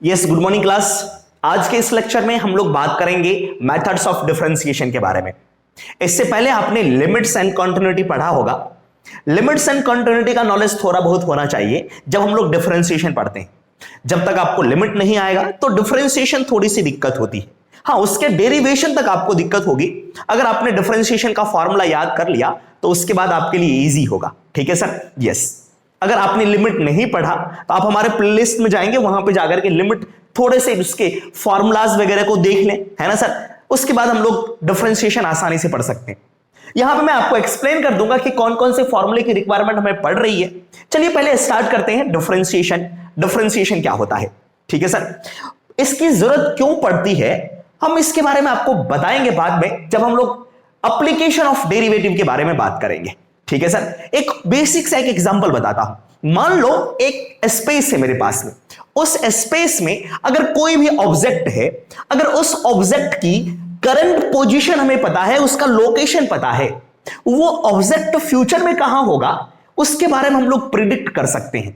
Yes, good morning class. आज के इस लेक्चर में हम लोग बात करेंगे मेथड्स ऑफ डिफरेंशिएशन के बारे में। इससे पहले आपने लिमिट्स एंड कंटिन्यूटी पढ़ा होगा। लिमिट्स एंड कंटिन्यूटी का नॉलेज थोड़ा बहुत होना चाहिए जब हम लोग डिफरेंशिएशन पढ़ते हैं। जब तक आपको लिमिट नहीं आएगा तो डिफरेंशिएशन थोड़ी सी दिक्कत होती है। हाँ, उसके डेरिवेशन तक आपको दिक्कत होगी। अगर आपने डिफरेंशिएशन का फॉर्मूला याद कर लिया तो उसके बाद आपके लिए इजी होगा। ठीक है सर? यस। अगर आपने लिमिट नहीं पढ़ा तो आप हमारे प्लेलिस्ट में जाएंगे, वहां पे जाकर के लिमिट थोड़े से उसके फॉर्मूलाज वगैरह को देख लें, है ना सर। उसके बाद हम लोग डिफरेंशिएशन आसानी से पढ़ सकते हैं। यहां पे मैं आपको एक्सप्लेन कर दूंगा कि कौन कौन से फॉर्मूले की रिक्वायरमेंट हमें पड़ रही है। चलिए पहले स्टार्ट करते हैं डिफरेंशिएशन। डिफरेंशिएशन क्या होता है, ठीक है सर, इसकी जरूरत क्यों पड़ती है, हम इसके बारे में आपको बताएंगे बाद में, जब हम लोग एप्लीकेशन ऑफ डेरिवेटिव के बारे में बात करेंगे। ठीक है सर। एक बेसिक सा एक एग्जांपल बताता हूं। मान लो एक स्पेस है मेरे पास में। उस स्पेस में अगर कोई भी ऑब्जेक्ट है, अगर उस ऑब्जेक्ट की करंट पोजीशन हमें पता है, उसका लोकेशन पता है, वो ऑब्जेक्ट फ्यूचर में कहां होगा उसके बारे में हम लोग प्रिडिक्ट कर सकते हैं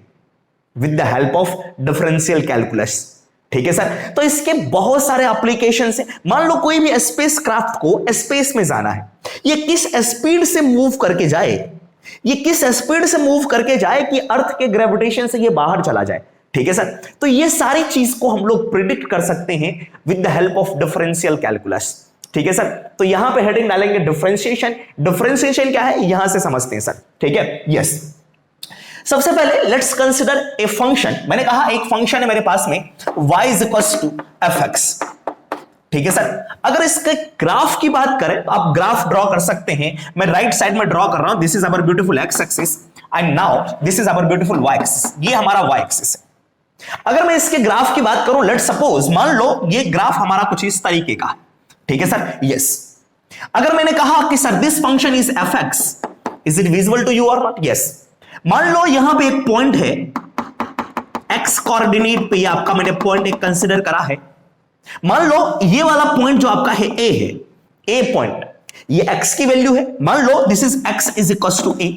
with the help of differential calculus. ठीक है सर। तो इसके बहुत सारे एप्लीकेशन है। मान लो कोई भी स्पेस क्राफ्ट को स्पेस में जाना है, ये किस स्पीड से मूव करके जाए, ये किस स्पीड से मूव करके जाए कि अर्थ के ग्रेविटेशन से ये बाहर चला जाए। ठीक है सर। तो ये सारी चीज को हम लोग प्रिडिक्ट कर सकते हैं with the help of differential calculus. ठीक है सर। तो यहां पे हेडिंग डालेंगे डिफरेंशिएशन। डिफरेंशिएशन क्या है यहां से समझते हैं सर। ठीक है, यस। सबसे पहले लेट्स कंसिडर ए फंक्शन। मैंने कहा एक फंक्शन है मेरे पास में y is equals to fx। ठीक है सर। अगर इसके ग्राफ की बात करें तो आप ग्राफ ड्रॉ कर सकते हैं। मैं राइट साइड में ड्रॉ कर रहा हूं। This is our beautiful x axis and now this is our beautiful y axis. ये हमारा y एक्सिस है। अगर मैं इसके ग्राफ की बात करूं, लेट्स सपोज मान लो ये ग्राफ हमारा कुछ इस तरीके का है। ठीक है सर, यस। अगर मैंने कहा कि sir this function is fx, is it visible to you और नॉट? यस। मान लो यहां पे एक पॉइंट है x कोऑर्डिनेट पे, ये आपका मैंने पॉइंट एक कंसीडर करा है। मान लो ये वाला पॉइंट जो आपका है a है, a पॉइंट, ये x की वैल्यू है। मान लो this is x is equal to a।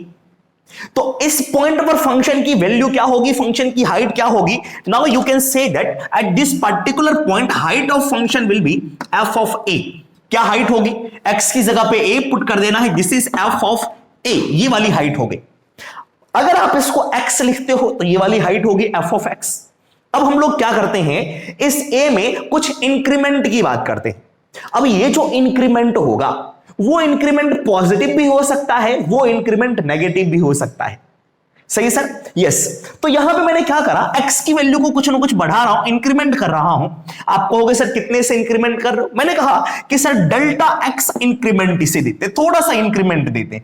तो इस पॉइंट पर फंक्शन की वैल्यू क्या होगी, फंक्शन की हाइट क्या होगी? Now you can say that at this particular point height of function will be f of a। क्या हाइट होगी? x की जगह पे a पुट कर देना है। This is f of a, ये वाली हाइट हो गई। अगर आप इसको x लिखते हो तो ये वाली हाइट होगी f ऑफ x। अब हम लोग क्या करते हैं, इस a में कुछ इंक्रीमेंट की बात करते हैं। अब ये जो इंक्रीमेंट होगा वो इंक्रीमेंट पॉजिटिव भी हो सकता है, वो इंक्रीमेंट नेगेटिव भी हो सकता है। सही सर? यस। तो यहां पे मैंने क्या करा, x की वैल्यू को कुछ ना कुछ बढ़ा रहा हूं, इंक्रीमेंट कर रहा हूं। आप कहोगे सर कितने से इंक्रीमेंट कर रहे हो? मैंने कहा कि सर डेल्टा x इंक्रीमेंट इसे देते, थोड़ा सा इंक्रीमेंट देते।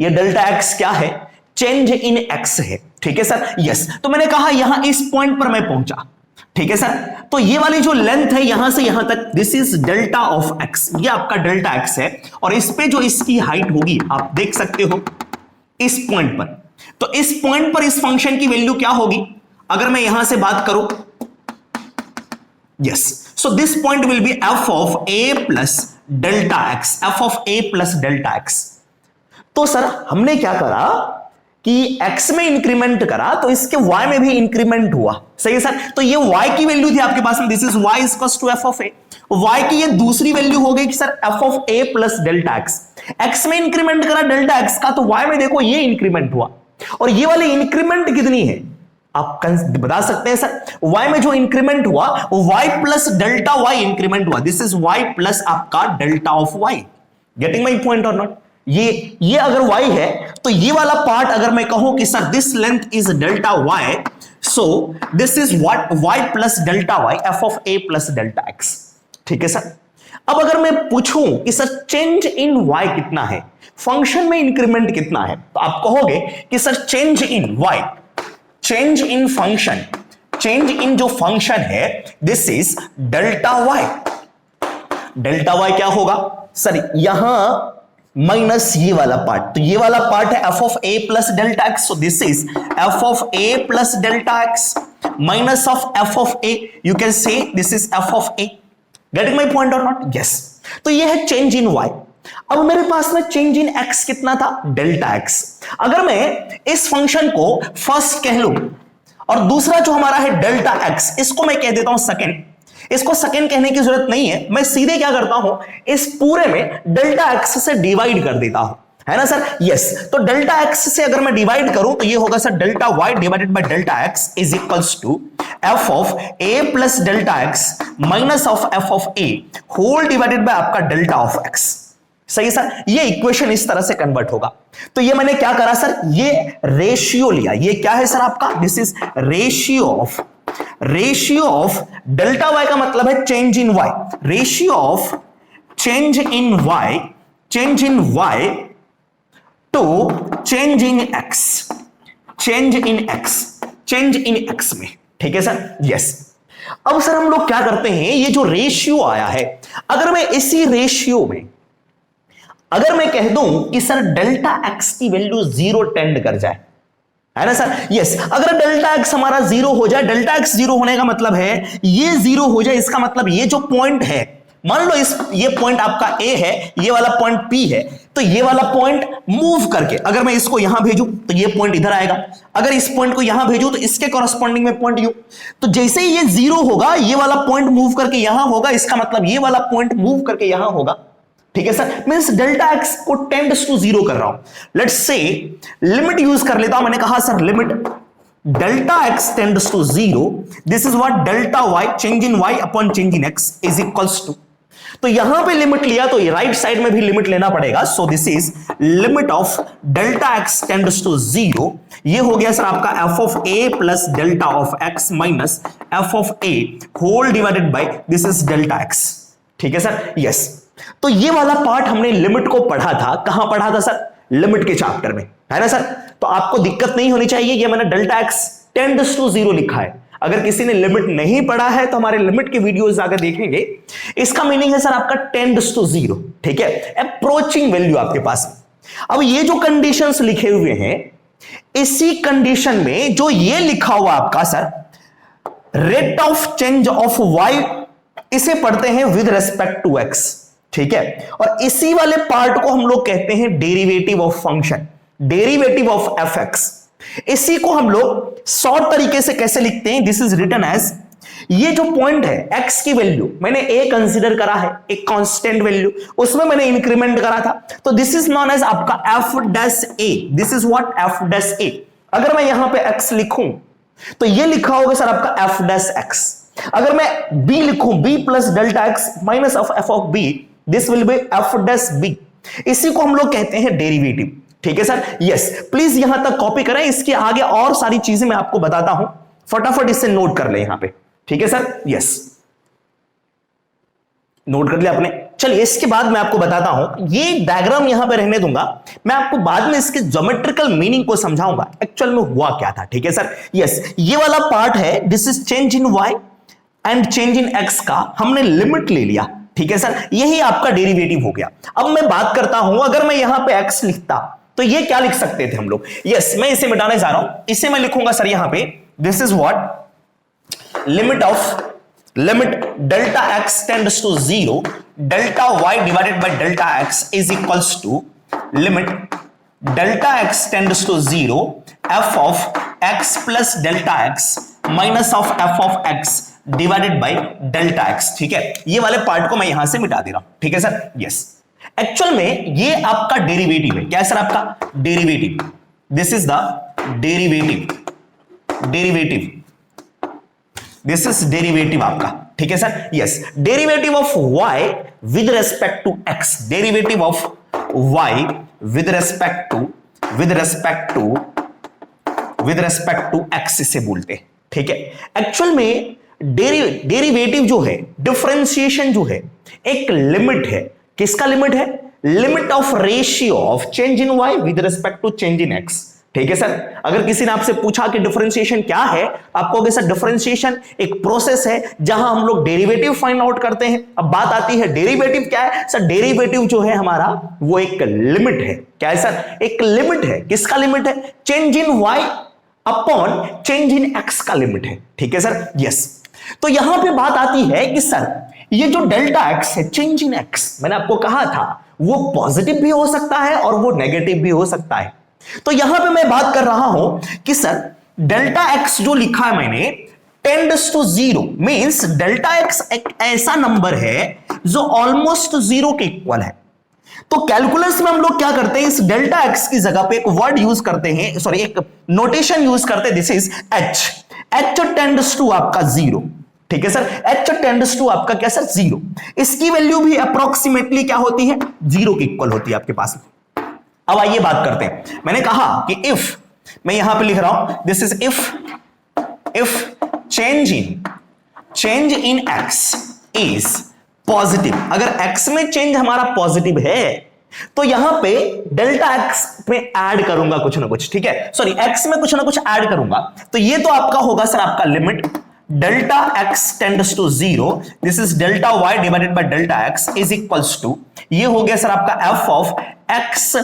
ये डेल्टा x क्या है? चेंज इन x है। ठीक है सर, यस। तो मैंने कहा यहां इस पॉइंट पर मैं पहुंचा। ठीक है सर। तो ये वाली जो लेंथ है यहां से यहां तक, this is delta of x, ये आपका डेल्टा x है। और इस पे जो इसकी हाइट होगी आप देख सकते हो इस पॉइंट पर। तो इस पॉइंट पर इस फंक्शन की वैल्यू क्या होगी अगर मैं यहां से बात करूं? Yes. So this point will be f of a plus delta x, f of a plus delta x। तो सर हमने क्या करा कि x में इंक्रीमेंट करा तो इसके y में भी इंक्रीमेंट हुआ। सही है सर। तो ये y की वैल्यू थी आपके पास में, this is y is equal to f of a। y की ये दूसरी वैल्यू हो गई कि sir f of a plus delta x। x में इंक्रीमेंट करा डेल्टा x का, तो y में देखो ये इंक्रीमेंट हुआ। और ये वाली इंक्रीमेंट कितनी है आप बता सकते हैं सर? y में जो इंक्रीमेंट हुआ y plus delta y increment हुआ। दिस इज y प्लस आपका delta of y। Getting my point और नॉट? ये अगर y है तो ये वाला पार्ट अगर मैं कहूं कि sir this length is delta y, so this is what y plus delta y, f of a plus delta x। ठीक है सर। अब अगर मैं पूछूं कि सर चेंज इन y कितना है, फंक्शन में इंक्रीमेंट कितना है, तो आप कहोगे कि sir change in y, change in function, change in जो फंक्शन है this is delta y। Delta y क्या होगा सर? यहां माइनस ये वाला पार्ट, तो ये वाला पार्ट है f of a plus delta x। So this is f of a plus delta x minus of f of a, you can say this is f of a। Getting my point और not? Yes. तो ये है change in y। अब मेरे पास में change in x कितना था? Delta x। अगर मैं इस फंक्शन को फर्स्ट कह लूं और दूसरा जो हमारा है डेल्टा एक्स, इसको मैं कह देता हूं सेकेंड। इसको सेकेंड कहने की जरूरत नहीं है, मैं सीधे क्या करता हूं, इस पूरे में डेल्टा एक्स से डिवाइड कर देता हूं, है ना सर। यस, तो डेल्टा एक्स से अगर मैं डिवाइड करूं तो ये होगा sir delta y divided by delta x is equals to f of a plus delta x minus of f of a whole divided by आपका डेल्टा ऑफ एक्स। सही सर, ये इक्वेशन इस तरह से कन्वर्ट होगा। तो ये मैंने क्या करा सर, ये रेशियो लिया। ये क्या है सर आपका, this is ratio of delta y का मतलब है change in y, ratio of change in y to change in x में। ठीक है सर, यस। अब सर हम लोग क्या करते हैं, ये जो रेशियो आया है, अगर मैं इसी रेशियो में अगर मैं कह दूं कि सर डेल्टा एक्स की वैल्यू 0 टेंड कर जाए, है ना सर। यस, अगर डेल्टा एक्स हमारा 0 हो जाए, डेल्टा एक्स 0 होने का मतलब है ये 0 हो जाए, इसका मतलब ये जो पॉइंट है, मान लो ये पॉइंट आपका ए है, ये वाला पॉइंट पी है, तो ये वाला पॉइंट मूव करके अगर मैं इसको यहां भेजूं तो ये पॉइंट इधर आएगा, अगर इस पॉइंट को यहां भेजूं तो इसके कॉरस्पॉन्डिंग में पॉइंट यू, तो जैसे ही ये 0 होगा ये वाला पॉइंट मूव करके यहां होगा, इसका मतलब ये वाला पॉइंट मूव करके यहां होगा। ठीक है सर, मींस डेल्टा एक्स को टेंड्स टू 0 कर रहा हूं। लेट्स से लिमिट यूज कर लेता हूं, मैंने कहा sir limit delta x tends to 0, this is what delta y change in y upon change in x is equals to, तो यहां पे लिमिट लिया तो राइट साइड में भी लिमिट लेना पड़ेगा। So this is limit of delta x tends to 0, ये हो गया सर आपका f of a plus delta of x minus f of a whole divided by this is delta x. ठीक है सर, यस। तो ये वाला पार्ट हमने लिमिट को पढ़ा था, कहां पढ़ा था सर, लिमिट के चैप्टर में, है ना सर। तो आपको दिक्कत नहीं होनी चाहिए, ये मैंने डेल्टा एक्स टेंड्स टू 0 लिखा है। अगर किसी ने लिमिट नहीं पढ़ा है तो हमारे लिमिट के वीडियोस जाकर देखेंगे। इसका मीनिंग है सर आपका टेंड्स टू 0, ठीक है, अप्रोचिंग वैल्यू आपके पास। अब ये जो कंडीशंस लिखे हुए हैं, इसी कंडीशन में जो ये लिखा हुआ आपका sir rate of change of y, इसे पढ़ते हैं विद रेस्पेक्ट टू एक्स। ठीक है, और इसी वाले पार्ट को हम लोग कहते हैं derivative of function, derivative of f x. इसी को हम लोग शॉर्ट तरीके से कैसे लिखते हैं, दिस इज रिटन एज, ये जो पॉइंट है एक्स की वैल्यू मैंने ए कंसीडर करा है, एक कांस्टेंट वैल्यू, उसमें मैंने इंक्रीमेंट करा था, तो दिस इज नॉन एज आपका f dash a, this is what f dash a. अगर मैं यहां पे एक्स लिखूं तो ये लिखा होगा सर आपका एफ डैश एक्स। अगर मैं बी लिखूं, b plus delta x minus of f of b, this will be f dash b. इसी को हम लोग कहते हैं डेरिवेटिव। ठीक है सर, यस। प्लीज यहां तक कॉपी करें, इसके आगे और सारी चीजें मैं आपको बताता हूं, फटाफट इससे नोट कर ले यहां पे। ठीक है सर, यस, नोट कर लिया आपने। चलिए इसके बाद मैं आपको बताता हूं, ये डायग्राम यहां पे रहने दूंगा, मैं आपको बाद में इसके ज्योमेट्रिकल मीनिंग को समझाऊंगा एक्चुअल में हुआ क्या था। ठीक है सर, यस। ये वाला पार्ट है, this is change in y and change in x का हमने लिमिट ले लिया। ठीक है सर, यही आपका डेरिवेटिव हो गया। अब मैं बात करता हूं, अगर मैं यहां पे एक्स लिखता तो ये क्या लिख सकते थे हम लोग, यस, मैं इसे मिटाने जा रहा हूं, इसे मैं लिखूंगा सर यहां पे, this is what limit delta x tends to 0, delta y divided by delta x is equals to limit delta x tends to 0 f of x plus delta x minus of f of x divided by delta x. ठीक है, ये वाले part को मैं यहां से मिटा दे रहा हूं। ठीक है सर, यस। एक्चुअल में ये आपका डेरिवेटिव है, क्या है सर आपका derivative, this is the derivative, this is derivative आपका। ठीक है sir, yes. Derivative of y with respect to x, derivative of y with respect to x इसे बोलते हैं। ठीक है, एक्चुअल में डेरिवेटिव जो है, डिफरेंशिएशन जो है, एक लिमिट है। किसका लिमिट है, limit of ratio of change in y with respect to change in x। ठीक है सर, अगर किसी ने आपसे पूछा कि डिफरेंशिएशन क्या है, आप कहोगे सर डिफरेंशिएशन एक प्रोसेस है जहां हम लोग डेरिवेटिव फाइंड आउट करते हैं। अब बात आती है डेरिवेटिव क्या है सर, डेरिवेटिव जो है हमारा वो एक लिमिट है। क्या है सर, एक लिमिट है। किसका लिमिट है, change in y upon change in x का लिमिट है। ठीक है सर, यस। तो यहां पे बात आती है कि सर ये जो डेल्टा x है, चेंज इन x, मैंने आपको कहा था वो पॉजिटिव भी हो सकता है और वो नेगेटिव भी हो सकता है। तो यहां पे मैं बात कर रहा हूं कि सर डेल्टा एक्स जो लिखा है मैंने tends to zero, means delta x एक ऐसा नंबर है जो ऑलमोस्ट जीरो के इक्वल है। तो कैलकुलस में हम लोग क्या करते हैं, इस डेल्टा एक्स की जगह पे एक वर्ड यूज करते हैं, सॉरी एक नोटेशन यूज करते हैं, this is h. H tends to आपका जीरो, ठीक है सर, एच टेंड्स टू आपका क्या सर, जीरो। इसकी वैल्यू भी अप्रोक्सीमेटली क्या होती है, जीरो की इक्वल होती है आपके पास। अब आइए बात करते हैं, मैंने कहा कि इफ, मैं यहां पे लिख रहा हूं, this is if change in x is positive, अगर एक्स में चेंज हमारा पॉजिटिव है तो यहां पे डेल्टा एक्स में ऐड करूंगा कुछ ना कुछ, ठीक है, सॉरी एक्स में कुछ ना कुछ ऐड करूंगा, तो ये तो आपका होगा सर आपका limit delta x tends to zero, this is delta y divided by delta x is equals to, ये हो गया सर आपका एफ ऑफ एक्स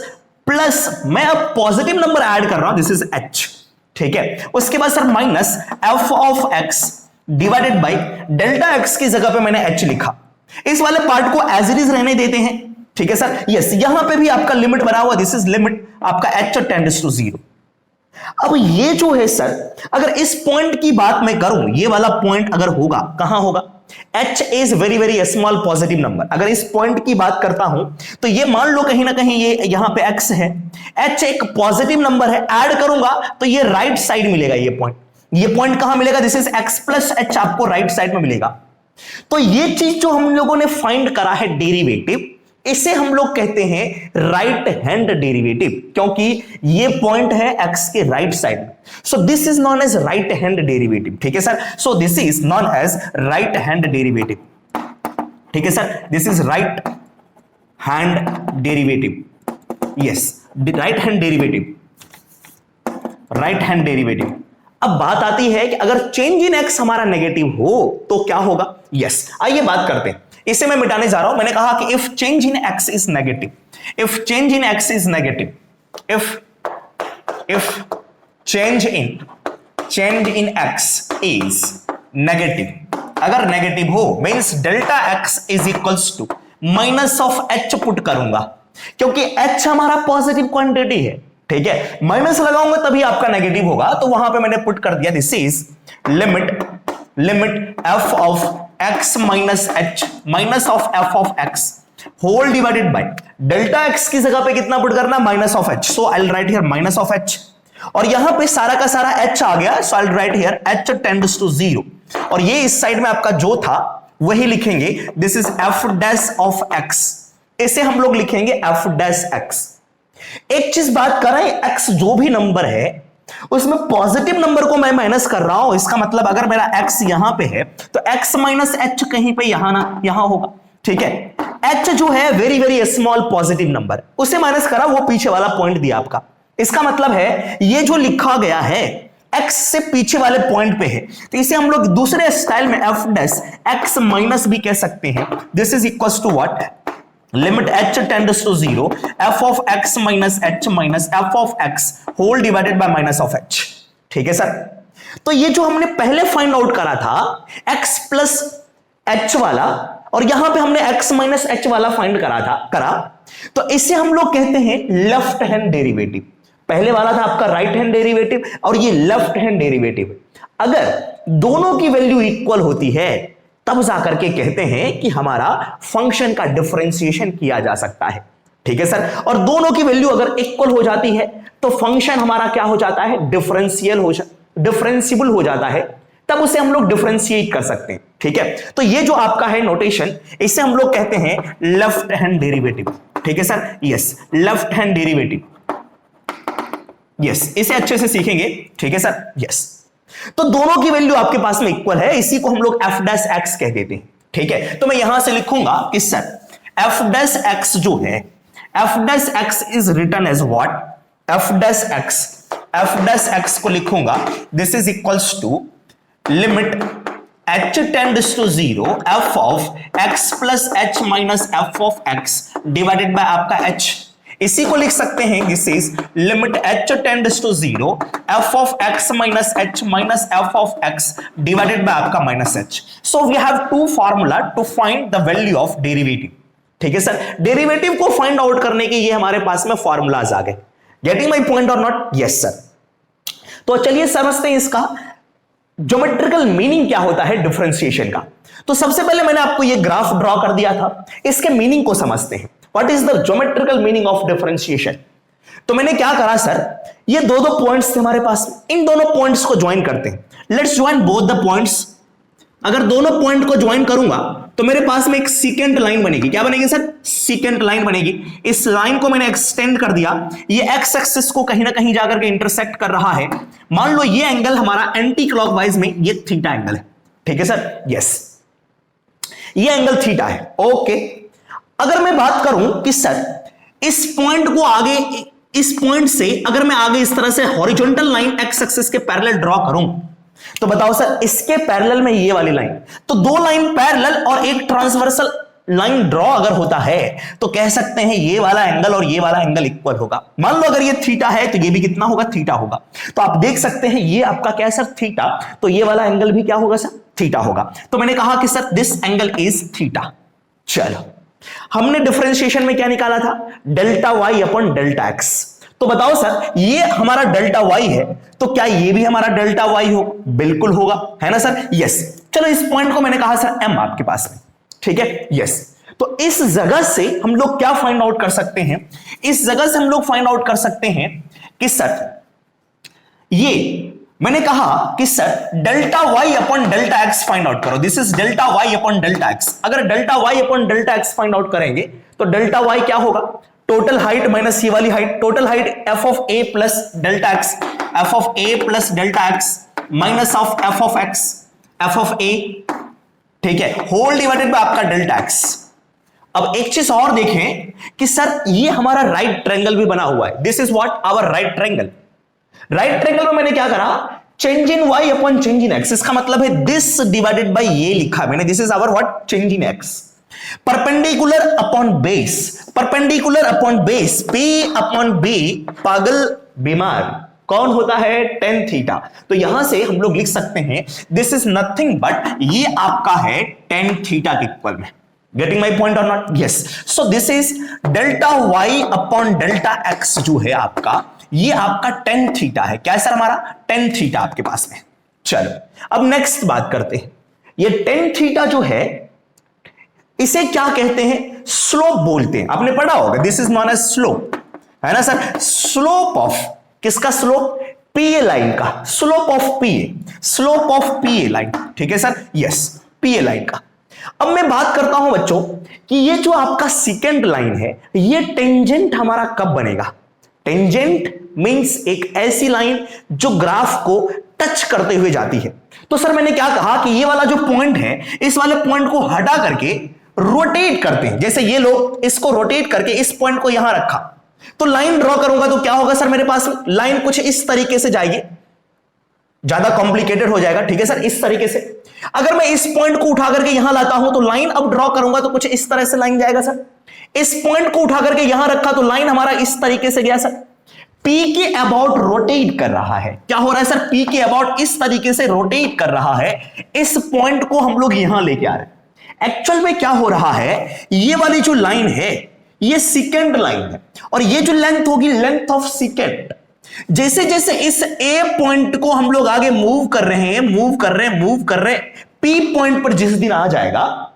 प्लस, मैं अब पॉजिटिव नंबर ऐड कर रहा हूं, दिस इज एच, ठीक है, उसके बाद sir minus f of x divided by delta x की जगह पे मैंने एच लिखा, इस वाले पार्ट को एज इट इज रहने देते हैं, ठीक है सर, यस, यहां पे भी आपका लिमिट बना हुआ, दिस इज लिमिट आपका एच टेंड्स टू जीरो। अब ये जो है सर, अगर इस पॉइंट की बात मैं करूं, ये वाला पॉइंट अगर होगा, कहां होगा, h is very very small positive number, अगर इस पॉइंट की बात करता हूं तो ये मान लो कहीं ना कहीं ये यहां पे x है, h एक पॉजिटिव नंबर है, ऐड करूंगा तो ये राइट साइड मिलेगा, ये पॉइंट कहां मिलेगा, this is x plus h आपको राइट साइड में मिलेगा। तो ये चीज जो हम लोगों ने फाइंड करा है डेरिवेटिव, इसे हम लोग कहते हैं राइट हैंड डेरिवेटिव, क्योंकि ये पॉइंट है x के राइट साइड में, so this is known as right hand derivative, ठीक है sir, so this is known as right hand derivative, ठीक है sir, this is right hand derivative, yes, right hand derivative, right hand derivative. अब बात आती है कि अगर चेंज इन x हमारा नेगेटिव हो तो क्या होगा, यस, आइए बात करते हैं, इसे मैं मिटाने जा रहा हूं, मैंने कहा कि if change in x is negative, if change in x is negative, if change in x is negative, अगर नेगेटिव हो means delta x is equals to minus of h put करूंगा, क्योंकि h हमारा पॉजिटिव क्वांटिटी है, ठीक है, minus लगाऊंगा तभी आपका नेगेटिव होगा, तो वहां पे मैंने पुट कर दिया, this is limit f of x minus h minus of f of x whole divided by delta x की जगह पे कितना पुट करना, minus of h, so I will write here minus of h, और यहां पे सारा का सारा h आ गया, so I will write here h tends to zero, और ये इस साइड में आपका जो था वही लिखेंगे, this is f dash of x, इसे हम लोग लिखेंगे f डैश x। एक चीज बात कर रहे हैं, x जो भी नंबर है उसमें पॉजिटिव नंबर को मैं माइनस कर रहा हूं, इसका मतलब अगर मेरा x यहां पे है तो x माइनस h कहीं पे यहां होगा, ठीक है, h जो है very very small positive number, उसे माइनस करा, वो पीछे वाला पॉइंट दिया आपका, इसका मतलब है ये जो लिखा गया है x से पीछे वाले पॉइंट पे है, तो इसे हम लोग दूसरे स्टाइल में f डैश x माइनस भी कह सकते हैं, this is equals to what, limit h tends to zero, f of x minus h minus f of x whole divided by minus of h, ठीक है सर। तो ये जो हमने पहले फाइंड आउट करा था x प्लस h वाला, और यहां पे हमने x माइनस h वाला फाइंड करा, तो इसे हम लोग कहते हैं लेफ्ट हैंड डेरिवेटिव। पहले वाला था आपका राइट हैंड डेरिवेटिव और ये लेफ्ट हैंड डेरिवेटिव। अगर दोनों की वैल्यू इक्वल होती है तब जाकर के कहते हैं कि हमारा फंक्शन का डिफरेंशिएशन किया जा सकता है, ठीक है सर, और दोनों की वैल्यू अगर इक्वल हो जाती है तो फंक्शन हमारा क्या हो जाता है, डिफरेंशिएबल हो जाता है, तब उसे हम लोग डिफरेंशिएट कर सकते हैं, ठीक है। तो ये जो आपका है नोटेशन, इसे हम लोग कहते हैं लेफ्ट हैंड डेरिवेटिव, ठीक है sir, yes, left hand derivative, yes, इसे अच्छे से सीखेंगे, ठीक है सर, यस। तो दोनों की वैल्यू आपके पास में इक्वल है, इसी को हम लोग f डैश x कह देते हैं, ठीक है। तो मैं यहां से लिखूंगा कि सर f डैश x जो है, f dash x is written as what, f dash x को लिखूंगा, this is equals to limit h tends to zero, f of x plus h minus f of x divided by आपका h, इसी को लिख सकते हैं, this is limit h tends to zero, f of x minus h minus f of x divided by आपका minus h। So we have two formula to find the value of derivative, ठीक है sir. Derivative को find out करने के ये हमारे पास में फार्मूलाज आ गए, गेटिंग माय पॉइंट और नॉट, यस सर। तो चलिए समझते हैं इसका ज्योमेट्रिकल मीनिंग क्या होता है डिफरेंशिएशन का। तो सबसे पहले मैंने आपको ये ग्राफ ड्रॉ कर दिया था, इसके मीनिंग को समझते हैं। What is the geometrical meaning of differentiation? तो मैंने क्या करा सर, ये दो दो पॉइंट्स थे हमारे पास, इन दोनों पॉइंट्स को ज्वाइन करते हैं। Let's join both the points. अगर दोनों पॉइंट को ज्वाइन करूंगा तो मेरे पास में एक सीकेंट लाइन बनेगी। क्या बनेगी सर? सीकेंट लाइन बनेगी। इस लाइन को मैंने एक्सटेंड कर दिया, ये एक्स एक्सिस को कहीं ना कहीं जाकर के इंटरसेक्ट कर रहा है। मान लो ये एंगल हमारा एंटी क्लॉकवाइज में ये थीटा एंगल है, ठीक है सर? यस, ये एंगल थीटा है। ओके, अगर मैं बात करूं कि सर इस पॉइंट को आगे, इस पॉइंट से अगर मैं आगे इस तरह से हॉरिजॉन्टल लाइन एक्स एक्सिस के पैरेलल ड्रॉ करूं, तो बताओ सर इसके पैरेलल में ये वाली लाइन, तो दो लाइन पैरेलल और एक ट्रांसवर्सल लाइन ड्रॉ अगर होता है तो कह सकते हैं ये वाला एंगल और ये वाला एंगल इक्वल होगा। मान लो अगर ये थीटा है तो ये भी कितना होगा? थीटा होगा। तो आप देख सकते हैं ये आपका क्या है सर? थीटा। तो ये वाला एंगल भी क्या होगा सर? थीटा होगा। तो मैंने कहा कि sir this angle is theta. चलो, हमने डिफरेंशिएशन में क्या निकाला था? Delta y upon delta x. तो बताओ सर ये हमारा डेल्टा वाई है, तो क्या ये भी हमारा डेल्टा वाई हो? बिल्कुल होगा, है ना सर? यस। चलो, इस पॉइंट को मैंने कहा सर एम आपके पास में, ठीक है? यस। तो इस जगह से हम लोग क्या फाइंड आउट कर सकते हैं? इस जगह से हम लोग फाइंड आउट कर सकते हैं कि सर ये मैंने कहा कि sir delta y upon delta x find out करो। This is delta y upon delta x. अगर delta y upon delta x find out करेंगे तो डेल्टा वाई क्या होगा? टोटल हाइट माइनस ये वाली height. Total height f of a plus delta x, f of a plus delta x minus of f of x, f of a, ठीक है, whole divided by आपका delta x. अब एक चीज और देखें कि सर ये हमारा राइट ट्रायंगल भी बना हुआ है। This is what? Our right triangle. Right triangle में मैंने क्या करा? Change in y upon change in x. इसका मतलब है दिस डिवाइडेड बाय ये लिखा मैंने, this is our what? Change in x. Perpendicular upon base, perpendicular upon base, p upon b, पागल बीमार कौन होता है? Tan theta. तो यहां से हम लोग लिख सकते हैं दिस इज नथिंग बट ये आपका है टेन थीटा के इक्वल में। गेटिंग माई पॉइंट और not? Yes. So this is delta y upon delta x जो है आपका, ये आपका टेन थीटा है। क्या है सर? हमारा टेन थीटा आपके पास में। चलो, अब नेक्स्ट बात करते हैं। ये टेन थीटा जो है इसे क्या कहते हैं? स्लोप बोलते हैं। आपने पढ़ा होगा, this is known as slope, है ना सर? स्लोप ऑफ किसका? स्लोप पीए लाइन का। Slope of PA, slope of PA line, ठीक है सर? यस, पीए लाइन का। अब मैं बात करता हूं बच्चों कि ये जो आपका सेकेंड लाइन है, ये टेंजेंट हमारा कब बनेगा? टेंजेंट मींस एक ऐसी लाइन जो ग्राफ को टच करते हुए जाती है। तो सर मैंने क्या कहा कि ये वाला जो पॉइंट है, इस वाले पॉइंट को हटा करके रोटेट करते हैं। जैसे ये लोग इसको रोटेट करके इस पॉइंट को यहां रखा, तो लाइन ड्रॉ करूंगा तो क्या होगा सर? मेरे पास लाइन कुछ इस तरीके से जाएगी, ज्यादा कॉम्प्लिकेटेड हो जाएगा, ठीक है सर? इस तरीके से। अगर मैं इस पॉइंट को उठा करके यहां लाता हूं तो लाइन अब ड्रॉ करूंगा तो कुछ इस तरह से लाइन जाएगा सर। इस पॉइंट को उठा करके यहां रखा तो लाइन हमारा इस तरीके से गया सर। पी के अबाउट रोटेट कर रहा है। क्या हो रहा है सर? पी के अबाउट इस तरीके से रोटेट कर रहा है। इस पॉइंट को हम लोग यहां लेके आ रहे हैं। एक्चुअल में क्या हो रहा है, ये वाली जो लाइन है ये सेकेंड लाइन है और ये जो लेंथ होगी लेंथ ऑफ सेकेंड। जैसे जैसे इस ए पॉइंट को हम लोग आगे मूव कर रहे हैं, मूव कर रहे हैं, मूव कर रहे हैं, पी पॉइंट पर जिस दिन आ जाएगा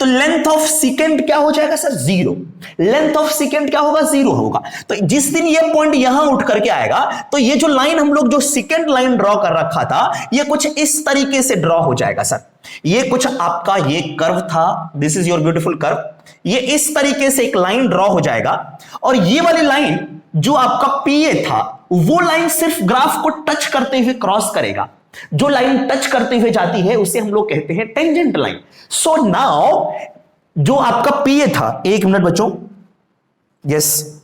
तो लेंथ ऑफ सेकेंड क्या हो जाएगा sir? Zero. Length of second क्या होगा? जीरो होगा। तो जिस दिन ये पॉइंट यहां उठ करके आएगा तो ये जो लाइन हम लोग जो सेकेंड लाइन ड्रॉ कर रखा था ये कुछ इस तरीके से ड्रॉ हो जाएगा सर। ये कुछ आपका ये कर्व था, this is your beautiful curve. ये इस तरीके से एक लाइन ड्रॉ हो जाएगा और ये वाली लाइन जो आपका पीए था वो लाइन सिर्फ ग्राफ को टच करते हुए क्रॉस करेगा। जो लाइन टच करते हुए जाती है उसे हम लोग कहते हैं टेंजेंट लाइन। सो नाउ जो आपका पीए था, एक मिनट बच्चों, यस,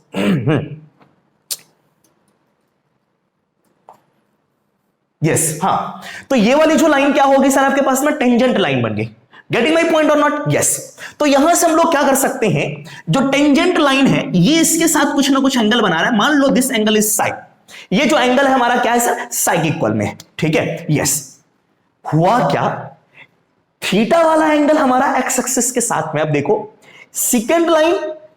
यस, हाँ, तो ये वाली जो लाइन क्या होगी सर आपके पास में? टेंजेंट लाइन बन गई। गेटिंग माई पॉइंट और नॉट? यस। तो यहां से हम लोग क्या कर सकते हैं, जो टेंजेंट लाइन है ये इसके साथ कुछ ना कुछ एंगल बना रहा है। मान लो दिस एंगल इज साइ, ये जो एंगल है हमारा क्या है सर? साइ इक्वल में, ठीक है? यस। हुआ क्या, थीटा वाला एंगल हमारा एक्स एक्सिस के साथ में, अब देखो सेकेंड लाइन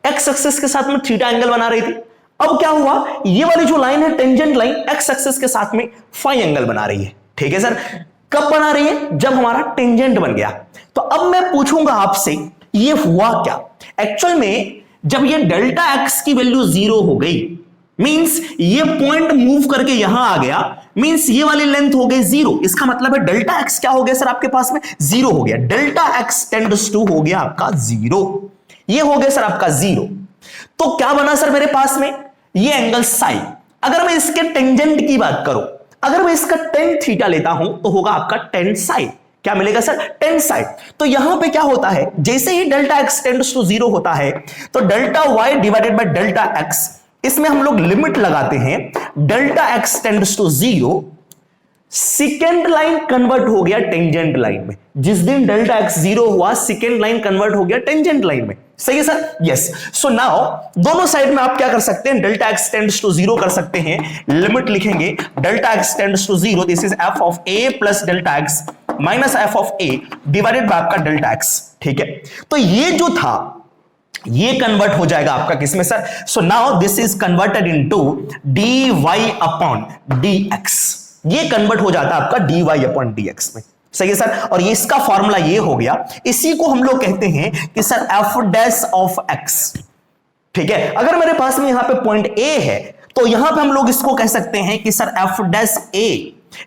एक्स एक्सिस के साथ में थीटा एंगल बना रही थी। अब क्या हुआ, ये वाली जो लाइन है टेंजेंट लाइन एक्स एक्सिस के साथ में फाई एंगल बना रही है। ठीक है सर, कब बना रही है, जब हमारा टेंजेंट बन गया। तो अब मैं पूछूंगा आपसे ये हुआ क्या, एक्चुअल में जब ये डेल्टा एक्स की वैल्यू 0 हो गई, मींस ये पॉइंट मूव करके यहां आ गया, मींस ये वाली लेंथ हो गई 0। इसका मतलब है डेल्टा एक्स क्या हो गया सर आपके पास में, 0 हो गया। डेल्टा एक्स टेंड्स टू हो गया आपका 0, ये हो गया सर आपका 0। तो क्या बना सर मेरे पास में, ये एंगल साई। अगर मैं इसके टेंजेंट की बात करूं, अगर मैं इसका टेन थीटा लेता हूं तो होगा आपका टेन साई। क्या मिलेगा सर, टेन साई। तो यहां पे क्या होता है, जैसे ही डेल्टा एक्स टेंड्स टू 0 होता है तो delta y divided by delta x, इसमें हम लोग लिमिट लगाते हैं, delta x tends to 0, second line convert हो गया टेंजेंट लाइन में। जिस दिन डेल्टा एक्स 0 हुआ, सेकेंड लाइन कन्वर्ट हो गया टेंजेंट लाइन में। सही है सर, यस। सो नाउ दोनों साइड में आप क्या कर सकते हैं, डेल्टा एक्स टेंड्स टू 0 कर सकते हैं, लिमिट लिखेंगे delta x tends to 0, this is f of a plus delta x minus f of a divided by आपका डेल्टा एक्स। ठीक है, तो ये जो था ये कन्वर्ट हो जाएगा आपका किसमें sir, so now this is converted into d y upon d x. ये कन्वर्ट हो जाता है आपका d y upon d x में। सही है सर, और ये इसका फॉर्मूला ये हो गया, इसी को हम लोग कहते हैं कि sir F dash of x. ठीक है, अगर मेरे पास में यहां पे पॉइंट ए है तो यहां पे हम लोग इसको कह सकते हैं कि सर एफ डैश ए।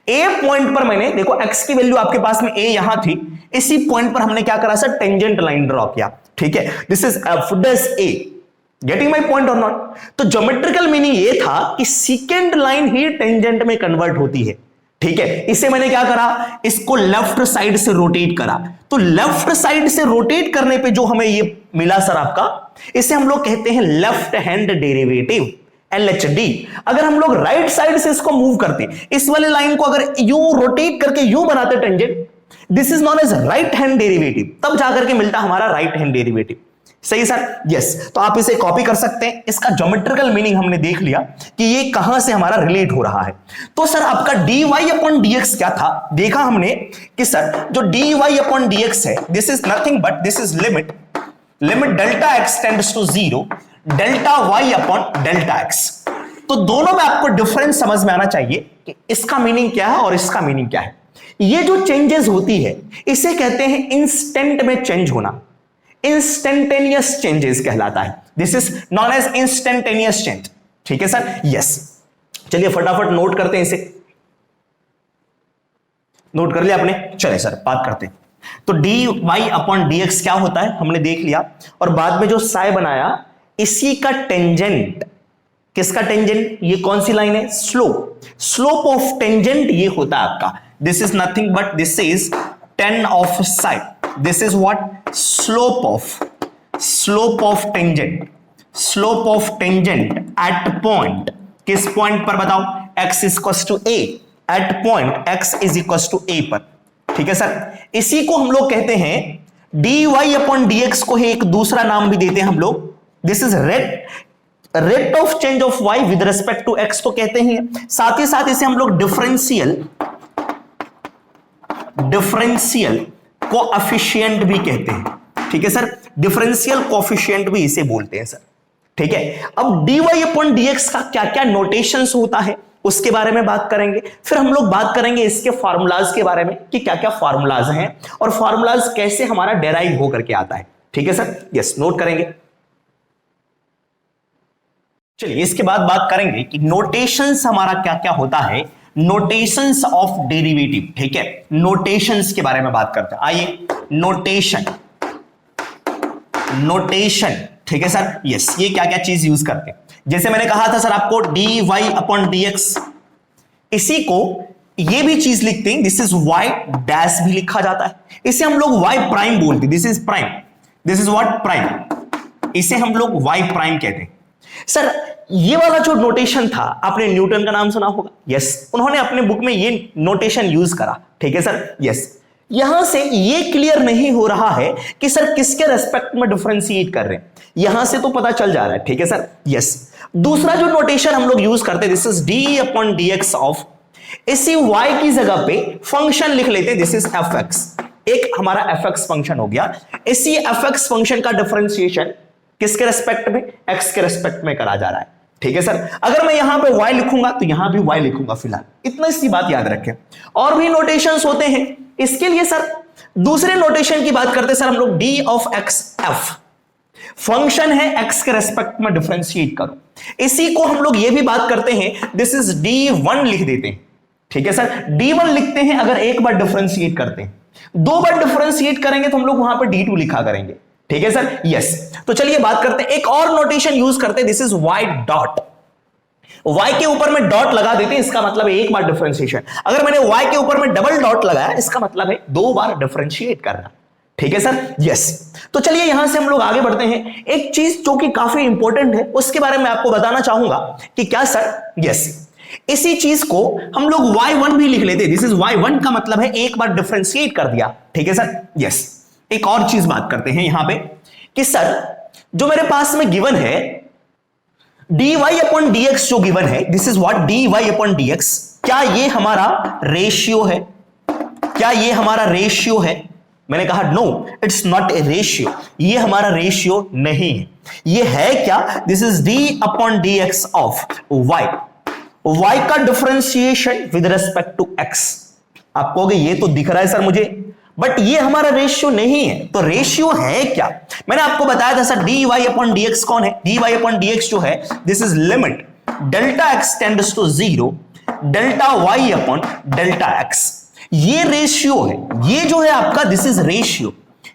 ए पॉइंट पर मैंने देखो एक्स की वैल्यू आपके पास में ए यहां थी, इसी पॉइंट पर हमने क्या करा सर, टेंजेंट लाइन ड्रॉ किया। ठीक है, this is F dash A. Getting my point और नॉट। तो ज्योमेट्रिकल मीनिंग ये था कि सेकेंड लाइन ही टेंजेंट में कन्वर्ट होती है। ठीक है, इसे मैंने क्या करा, इसको लेफ्ट साइड से रोटेट करा, तो लेफ्ट साइड से रोटेट करने पे जो हमें ये मिला सर आपका, इसे हम लोग कहते हैं लेफ्ट हैंड डेरिवेटिव, LHD। अगर हम लोग राइट साइड से इसको मूव करते, इस वाले लाइन को अगर यू रोटेट करके यू बनाते tangent, this is known as right hand derivative, तब जाकर के मिलता हमारा राइट हैंड डेरिवेटिव। सही सर, यस। तो आप इसे कॉपी कर सकते हैं, इसका ज्योमेट्रिकल मीनिंग हमने देख लिया कि ये कहां से हमारा रिलेट हो रहा है। तो सर आपका dy अपॉन dx क्या था, देखा हमने कि सर जो dy अपॉन dx है, this is nothing but this is limit delta x tends to 0 delta y upon delta x। तो दोनों में आपको डिफरेंस समझ में आना चाहिए कि इसका मीनिंग क्या है और इसका मीनिंग क्या है। ये जो चेंजेस होती है इसे कहते हैं इंस्टेंट में चेंज होना, इंस्टेंटेनियस चेंजेस कहलाता है, this is known as instantaneous change. ठीक है सर, यस। चलिए फटाफट नोट करते हैं इसे, नोट कर लिया आपने, चलिए सर बात करते हैं। तो d y upon d x क्या होता है हमने देख लिया, और बाद में जो साई बनाया इसी का टेंजेंट, किसका टेंजेंट, ये कौन सी लाइन है, स्लोप, स्लोप ऑफ टेंजेंट ये होता है आपका, this is nothing but this is tan of psi, this is what, slope of tangent, slope of tangent at point, किस पॉइंट पर बताओ, x equals to a, at point x is equals to a पर। ठीक है sir, इसी को हम लोग कहते हैं dy अपॉन dx को ही एक दूसरा नाम भी देते हैं हम लोग, this is rate of change of y with respect to x तो कहते हैं, साथ ही साथ इसे हम लोग डिफरेंशियल कोएफिशिएंट भी कहते हैं। ठीक है सर, डिफरेंशियल कोएफिशिएंट भी इसे बोलते हैं सर। ठीक है, अब dy अपॉन dx का क्या क्या नोटेशंस होता है उसके बारे में बात करेंगे, फिर हम लोग बात करेंगे इसके फार्मूलाज के बारे में कि क्या क्या फार्मूलाज हैं और फार्मूलाज कैसे हमारा डेराइव होकर के आता है। ठीक है सर, यस, नोट करेंगे। चलिए इसके बाद बात करेंगे कि नोटेशंस हमारा क्या क्या होता है, नोटेशंस ऑफ डेरिवेटिव। ठीक है, नोटेशंस के बारे में बात करते हैं, आइए नोटेशन। ठीक है सर, यस, ये क्या क्या चीज यूज करते हैं, जैसे मैंने कहा था सर आपको dy अपॉन dx, इसी को ये भी चीज लिखते हैं, दिस इज y डैश भी लिखा जाता है, इसे हम लोग y प्राइम बोलते हैं, this is prime, this is what, prime, इसे हम लोग y प्राइम कहते हैं। सर ये वाला जो नोटेशन था आपने न्यूटन का नाम सुना होगा, यस, उन्होंने अपने बुक में ये नोटेशन यूज करा। ठीक है सर, यस। यहां से ये क्लियर नहीं हो रहा है कि सर किसके रेस्पेक्ट में डिफरेंशिएट कर रहे हैं, यहां से तो पता चल जा रहा है। ठीक है सर, यस। दूसरा जो नोटेशन हम लोग यूज करते हैं, this is d upon d x of, इसी y की जगह पे फंक्शन लिख लेते हैं, दिस इज एफ एक्स, एक हमारा एफ एक्स फंक्शन हो गया। इसी एफ एक्स फंक्शन का डिफरेंशिएशन किसके रेस्पेक्ट में, x के रेस्पेक्ट में करा जा रहा है। ठीक है सर। अगर मैं यहां पे y लिखूंगा तो यहां भी y लिखूंगा फिलहाल, इतना सी बात याद रखें। और भी नोटेशंस होते हैं इसके लिए सर। दूसरे नोटेशन की बात करते हैं सर हम लोग, d of x F, function है x के रेस्पेक्ट में डिफरेंशिएट करो। इसी को हम लोग ये भी बात करते हैं, दिस इज d1 लिख देते हैं, ठीक है सर। d1 लिखते हैं अगर एक बार डिफरेंशिएट करते हैं, दो बार डिफरेंशिएट करेंगे तो हम लोग वहां पर d2 लिखा करेंगे, ठीक है सर। यस, तो चलिए बात करते हैं, एक और नोटेशन यूज करते हैं, this is y dot. y के ऊपर में डॉट लगा देते हैं, इसका मतलब है एक बार डिफरेंशिएशन। अगर मैंने y के ऊपर में डबल डॉट लगाया, इसका मतलब है दो बार डिफरेंशिएट करना, ठीक है सर। यस, तो चलिए यहां से हम लोग आगे बढ़ते हैं। एक चीज जो कि काफी इंपॉर्टेंट है उसके बारे में आपको बताना चाहूंगा कि क्या सर, यस, इसी चीज को हम लोग y1 भी लिख लेते हैं। दिस इज y1 का मतलब है एक बार डिफरेंशिएट कर दिया, ठीक है सर। यस, एक और चीज बात करते हैं यहां पे कि सर जो मेरे पास में गिवन है dy अपॉन dx, जो गिवन है this is what dy upon dx, क्या ये हमारा रेशियो है? क्या ये हमारा रेशियो है? मैंने कहा no, it's not a ratio, ये हमारा रेशियो नहीं है। ये है क्या? This is d upon dx of y, y का differentiation with respect to x। आप कहोगे ये तो दिख रहा है सर मुझे, बट ये हमारा रेशियो नहीं है। तो रेशियो है क्या? मैंने आपको बताया था सर dy अपॉन dx कौन है? dy अपॉन dx जो है this is limit delta x tends to 0 delta y upon delta x। ये रेशियो है, ये जो है आपका दिस इज रेशियो,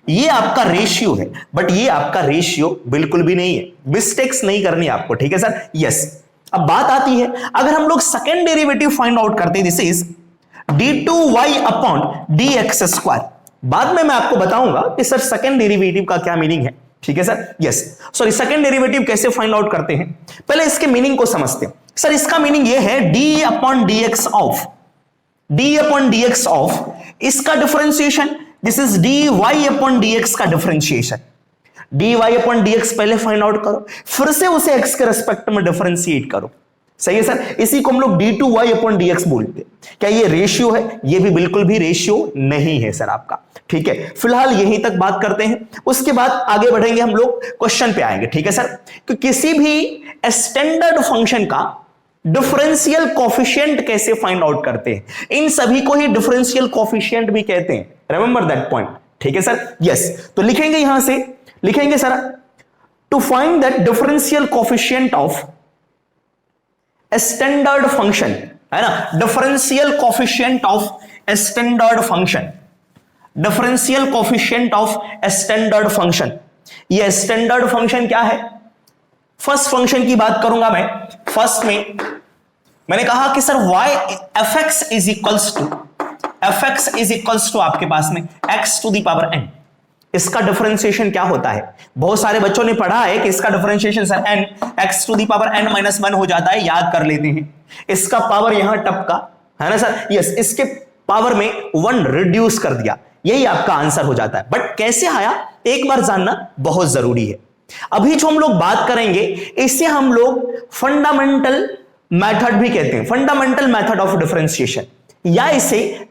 ये आपका रेशियो है, बट ये आपका रेशियो बिल्कुल भी नहीं है। मिस्टेक्स नहीं करनी आपको, ठीक है सर। यस, अब बात आती है अगर हम लोग सेकेंड डेरिवेटिव फाइंड आउट करते हैं, this is d2y upon dx square. बाद में मैं आपको बताऊंगा कि सर सेकेंड डेरिवेटिव का क्या मीनिंग है, ठीक है sir. Yes, sorry, second derivative कैसे फाइंड आउट करते हैं, पहले इसके मीनिंग को समझते हैं। सर इसका मीनिंग ये है d upon dx of, d upon dx of, इसका differentiation, this is dy upon dx का डिफरेंशिएशन। dy अपॉन dx पहले फाइंड आउट करो, फिर से उसे x के रेस्पेक्ट में डिफरेंशिएट करो, सही है सर। इसी को हम लोग d2y अपॉन dx बोलते हैं। क्या ये रेशियो है? ये भी बिल्कुल भी रेशियो नहीं है सर आपका, ठीक है। फिलहाल यहीं तक बात करते हैं, उसके बाद आगे बढ़ेंगे हम लोग, क्वेश्चन पे आएंगे, ठीक है सर। कि किसी भी स्टैंडर्ड फंक्शन का डिफरेंशियल कोफिशिएंट कैसे फाइंड आउट करते हैं, इन सभी को ही डिफरेंशियल कोफिशिएंट भी कहते हैं, रिमेंबर दैट पॉइंट, ठीक है सर। यस, तो लिखेंगे यहां से, लिखेंगे sir to find that differential coefficient of standard function, है ना, differential coefficient of standard function, differential coefficient of standard function. ये स्टैंडर्ड फंक्शन क्या है? फर्स्ट फंक्शन की बात करूंगा मैं। फर्स्ट में मैंने कहा कि sir fx is equals to आपके पास में x to the power n। इसका डिफरेंशिएशन क्या होता है? बहुत सारे बच्चों ने पढ़ा है कि इसका differentiation sir n x to the power n minus 1 हो जाता है, याद कर लेते हैं। इसका पावर यहां टपका, है ना सर। यस, इसके पावर में 1 रिड्यूस कर दिया, यही आपका आंसर हो जाता है। बट कैसे आया एक बार जानना बहुत जरूरी है। अभी जो हम लोग बात करेंगे इसे हम लोग फंडामेंटल मेथड भी कहते हैं, फंडामेंटल मेथड ऑफ डिफरेंशिएशन, या इसे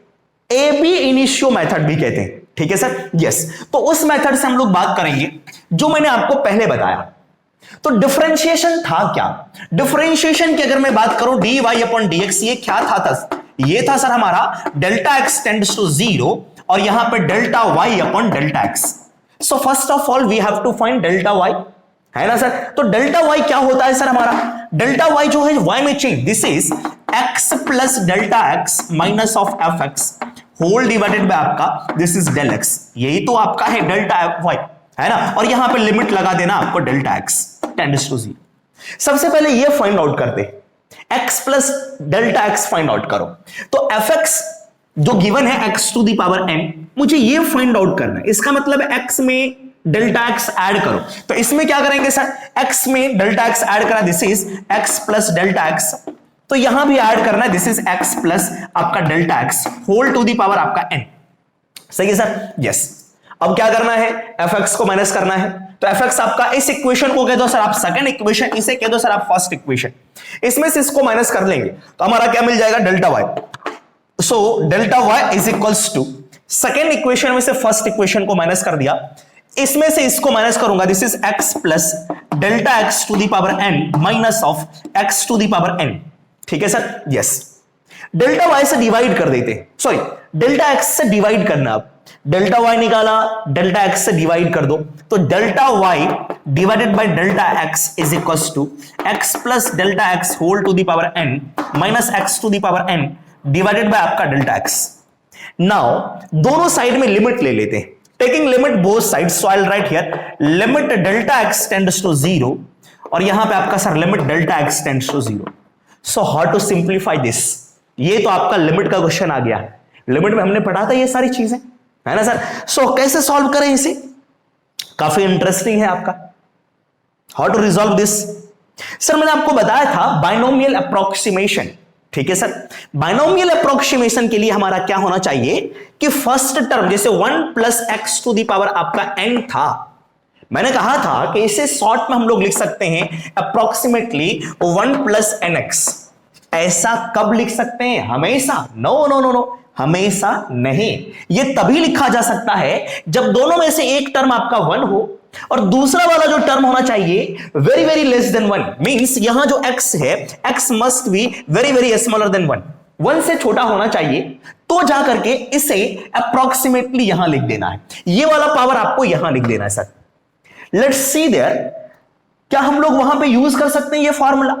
AB इनिशियो मेथड भी कहते हैं, ठीक है सर। यस, तो उस मेथड से हम लोग बात करेंगे जो मैंने आपको पहले बताया। तो डिफरेंशिएशन था क्या? डिफरेंशिएशन की अगर मैं बात करूं dy अपॉन dx, ये क्या था? ये था सर हमारा डेल्टा x टेंड्स टू 0 और यहां पे delta y upon delta x। So first of all we have to find delta y, है ना सर। तो डेल्टा y क्या होता है सर हमारा? डेल्टा y जो है y में change, this is x plus delta x minus of fx whole divided by आपका दिस इज डेल x। यही तो आपका है डेल्टा y, है ना। और यहां पे लिमिट लगा देना आपको डेल्टा x टेंड्स टू 0। सबसे पहले ये फाइंड आउट करते हैं, x plus delta x find out करो। तो fx जो गिवन है x to the power n, मुझे ये फाइंड आउट करना है। इसका मतलब x में डेल्टा x ऐड करो। तो इसमें क्या करेंगे सर? x में डेल्टा x ऐड करा, this is x plus delta x। तो यहां भी ऐड करना है, दिस इज x प्लस आपका delta x whole to the power आपका n, सही है सर। यस, अब क्या करना है? fx को माइनस करना है। तो fx आपका, इस इक्वेशन को कह दो सर आप सेकंड इक्वेशन, इसे कह दो सर आप फर्स्ट इक्वेशन। इसमें से इसको माइनस कर लेंगे तो हमारा क्या मिल जाएगा? Delta y। So delta y is equals to, second equation में से फर्स्ट इक्वेशन को माइनस कर दिया, इसमें से इसको माइनस करूंगा, this is x plus delta x to the power n minus of x to the power n. ठीक है सर, यस। डेल्टा वाई से डिवाइड कर देते हैं, सॉरी डेल्टा एक्स से डिवाइड करना। अब डेल्टा वाई निकाला, डेल्टा एक्स से डिवाइड कर दो, तो delta y divided by delta x is equal to x plus delta x whole to the power n minus x to the power n divided by आपका delta x. Now दोनों side में limit ले लेते हैं, taking limit both sides, so I will write here limit delta x tends to 0 और यहां पे आपका sir limit delta x tends to 0। So how to simplify this? ये तो आपका लिमिट का क्वेश्चन आ गया। लिमिट में हमने पढ़ा था ये सारी चीजें, है ना सर। सो कैसे सॉल्व करें इसे? काफी इंटरेस्टिंग है आपका। How to resolve this? Sir मैंने आपको बताया था बाइनोमियल अप्रोक्सीमेशन। ठीक है सर, बाइनोमियल अप्रोक्सीमेशन के लिए हमारा क्या होना चाहिए कि फर्स्ट टर्म जैसे 1 plus x to the power आपका n था, मैंने कहा था कि इसे शॉर्ट में हम लोग लिख सकते हैं अप्रोक्सीमेटली 1 प्लस एन एक्स। ऐसा कब लिख सकते हैं? हमेशा? नो नो नो नो, हमेशा नहीं। यह तभी लिखा जा सकता है जब दोनों में से एक टर्म आपका 1 हो और दूसरा वाला जो टर्म होना चाहिए very very less than 1। Means यहां जो x है, x must be very very smaller than 1, 1 से छोटा होना चाहिए, तो जाकर के इसे अप्रोक्सीमेटली यहां लिख देना है। ये वाला पावर आपको यहां लिख देना है सर। लेट्स सी देयर, क्या हम लोग वहां पे यूज कर सकते हैं ये फॉर्मूला?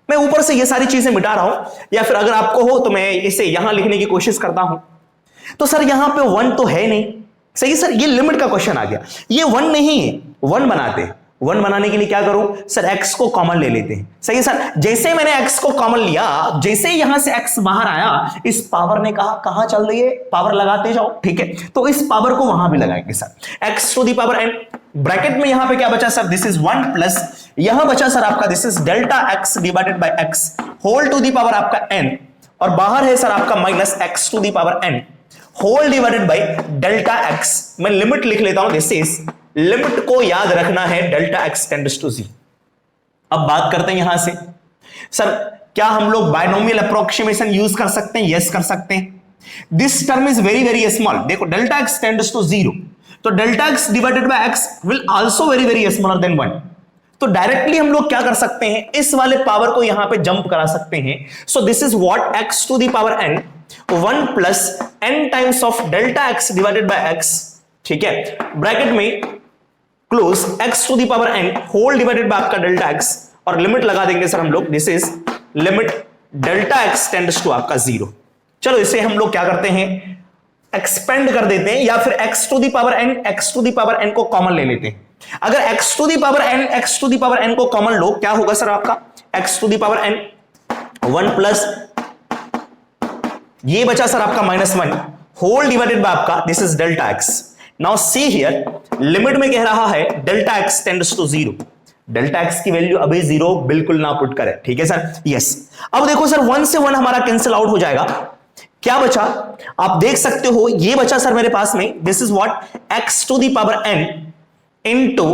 मैं ऊपर से ये सारी चीजें मिटा रहा हूं, या फिर अगर आपको हो तो मैं इसे यहां लिखने की कोशिश करता हूं। तो सर यहां पे 1 तो है नहीं, सही सर, ये लिमिट का क्वेश्चन आ गया। ये 1 नहीं है, 1 बनाते हैं। 1 बनाने के लिए क्या करूं सर? x को कॉमन ले लेते हैं, सही है सर। जैसे मैंने x को कॉमन लिया, जैसे यहां से x बाहर आया, इस पावर ने कहा कहां चल रही है, पावर लगाते जाओ। ठीक है, तो इस पावर को वहां भी लगाएंगे sir. x to the power n, bracket में यहां पे क्या बचा सर? दिस इज 1 प्लस यहां बचा सर आपका this is delta x divided by x whole to the power आपका n, और बाहर है सर आपका minus x to the power n whole divided by delta x। मैं लिमिट लिख लेता हूं, दिस इज, लिमिट को याद रखना है डेल्टा x टेंड्स टू 0। अब बात करते हैं यहां से, सर क्या हम लोग बाइनोमियल अप्रोक्सीमेशन यूज कर सकते हैं? यस कर सकते हैं। This term is very very small, देखो डेल्टा x टेंड्स टू 0, तो delta x divided by x will also very very smaller than 1। तो डायरेक्टली हम लोग क्या कर सकते हैं, इस वाले पावर को यहां पे जंप करा सकते हैं। So this is what x to the power n 1 plus n times of delta x divided by x। ठीक है, ब्रैकेट में close x to the power n whole divided by आपका डेल्टा x, और limit लगा देंगे sir हम लोग, this is limit delta x tends to आपका 0। चलो इसे हम लोग क्या करते हैं, एक्सपेंड कर देते हैं, या फिर x to the power n को कॉमन ले लेते हैं। अगर x to the power n को कॉमन लो, क्या होगा सर आपका x to the power n 1 plus ये बचा सर आपका -1 होल डिवाइडेड बाय आपका this is delta x। Now see here, limit में कह रहा है delta x tends to 0, delta x की वैल्यू अभी 0 बिल्कुल ना पुट करें। ठीक है सर, यस। अब देखो सर 1 से 1 हमारा कैंसिल आउट हो जाएगा, क्या बचा आप देख सकते हो, ये बचा सर मेरे पास में, this is what x to the power n into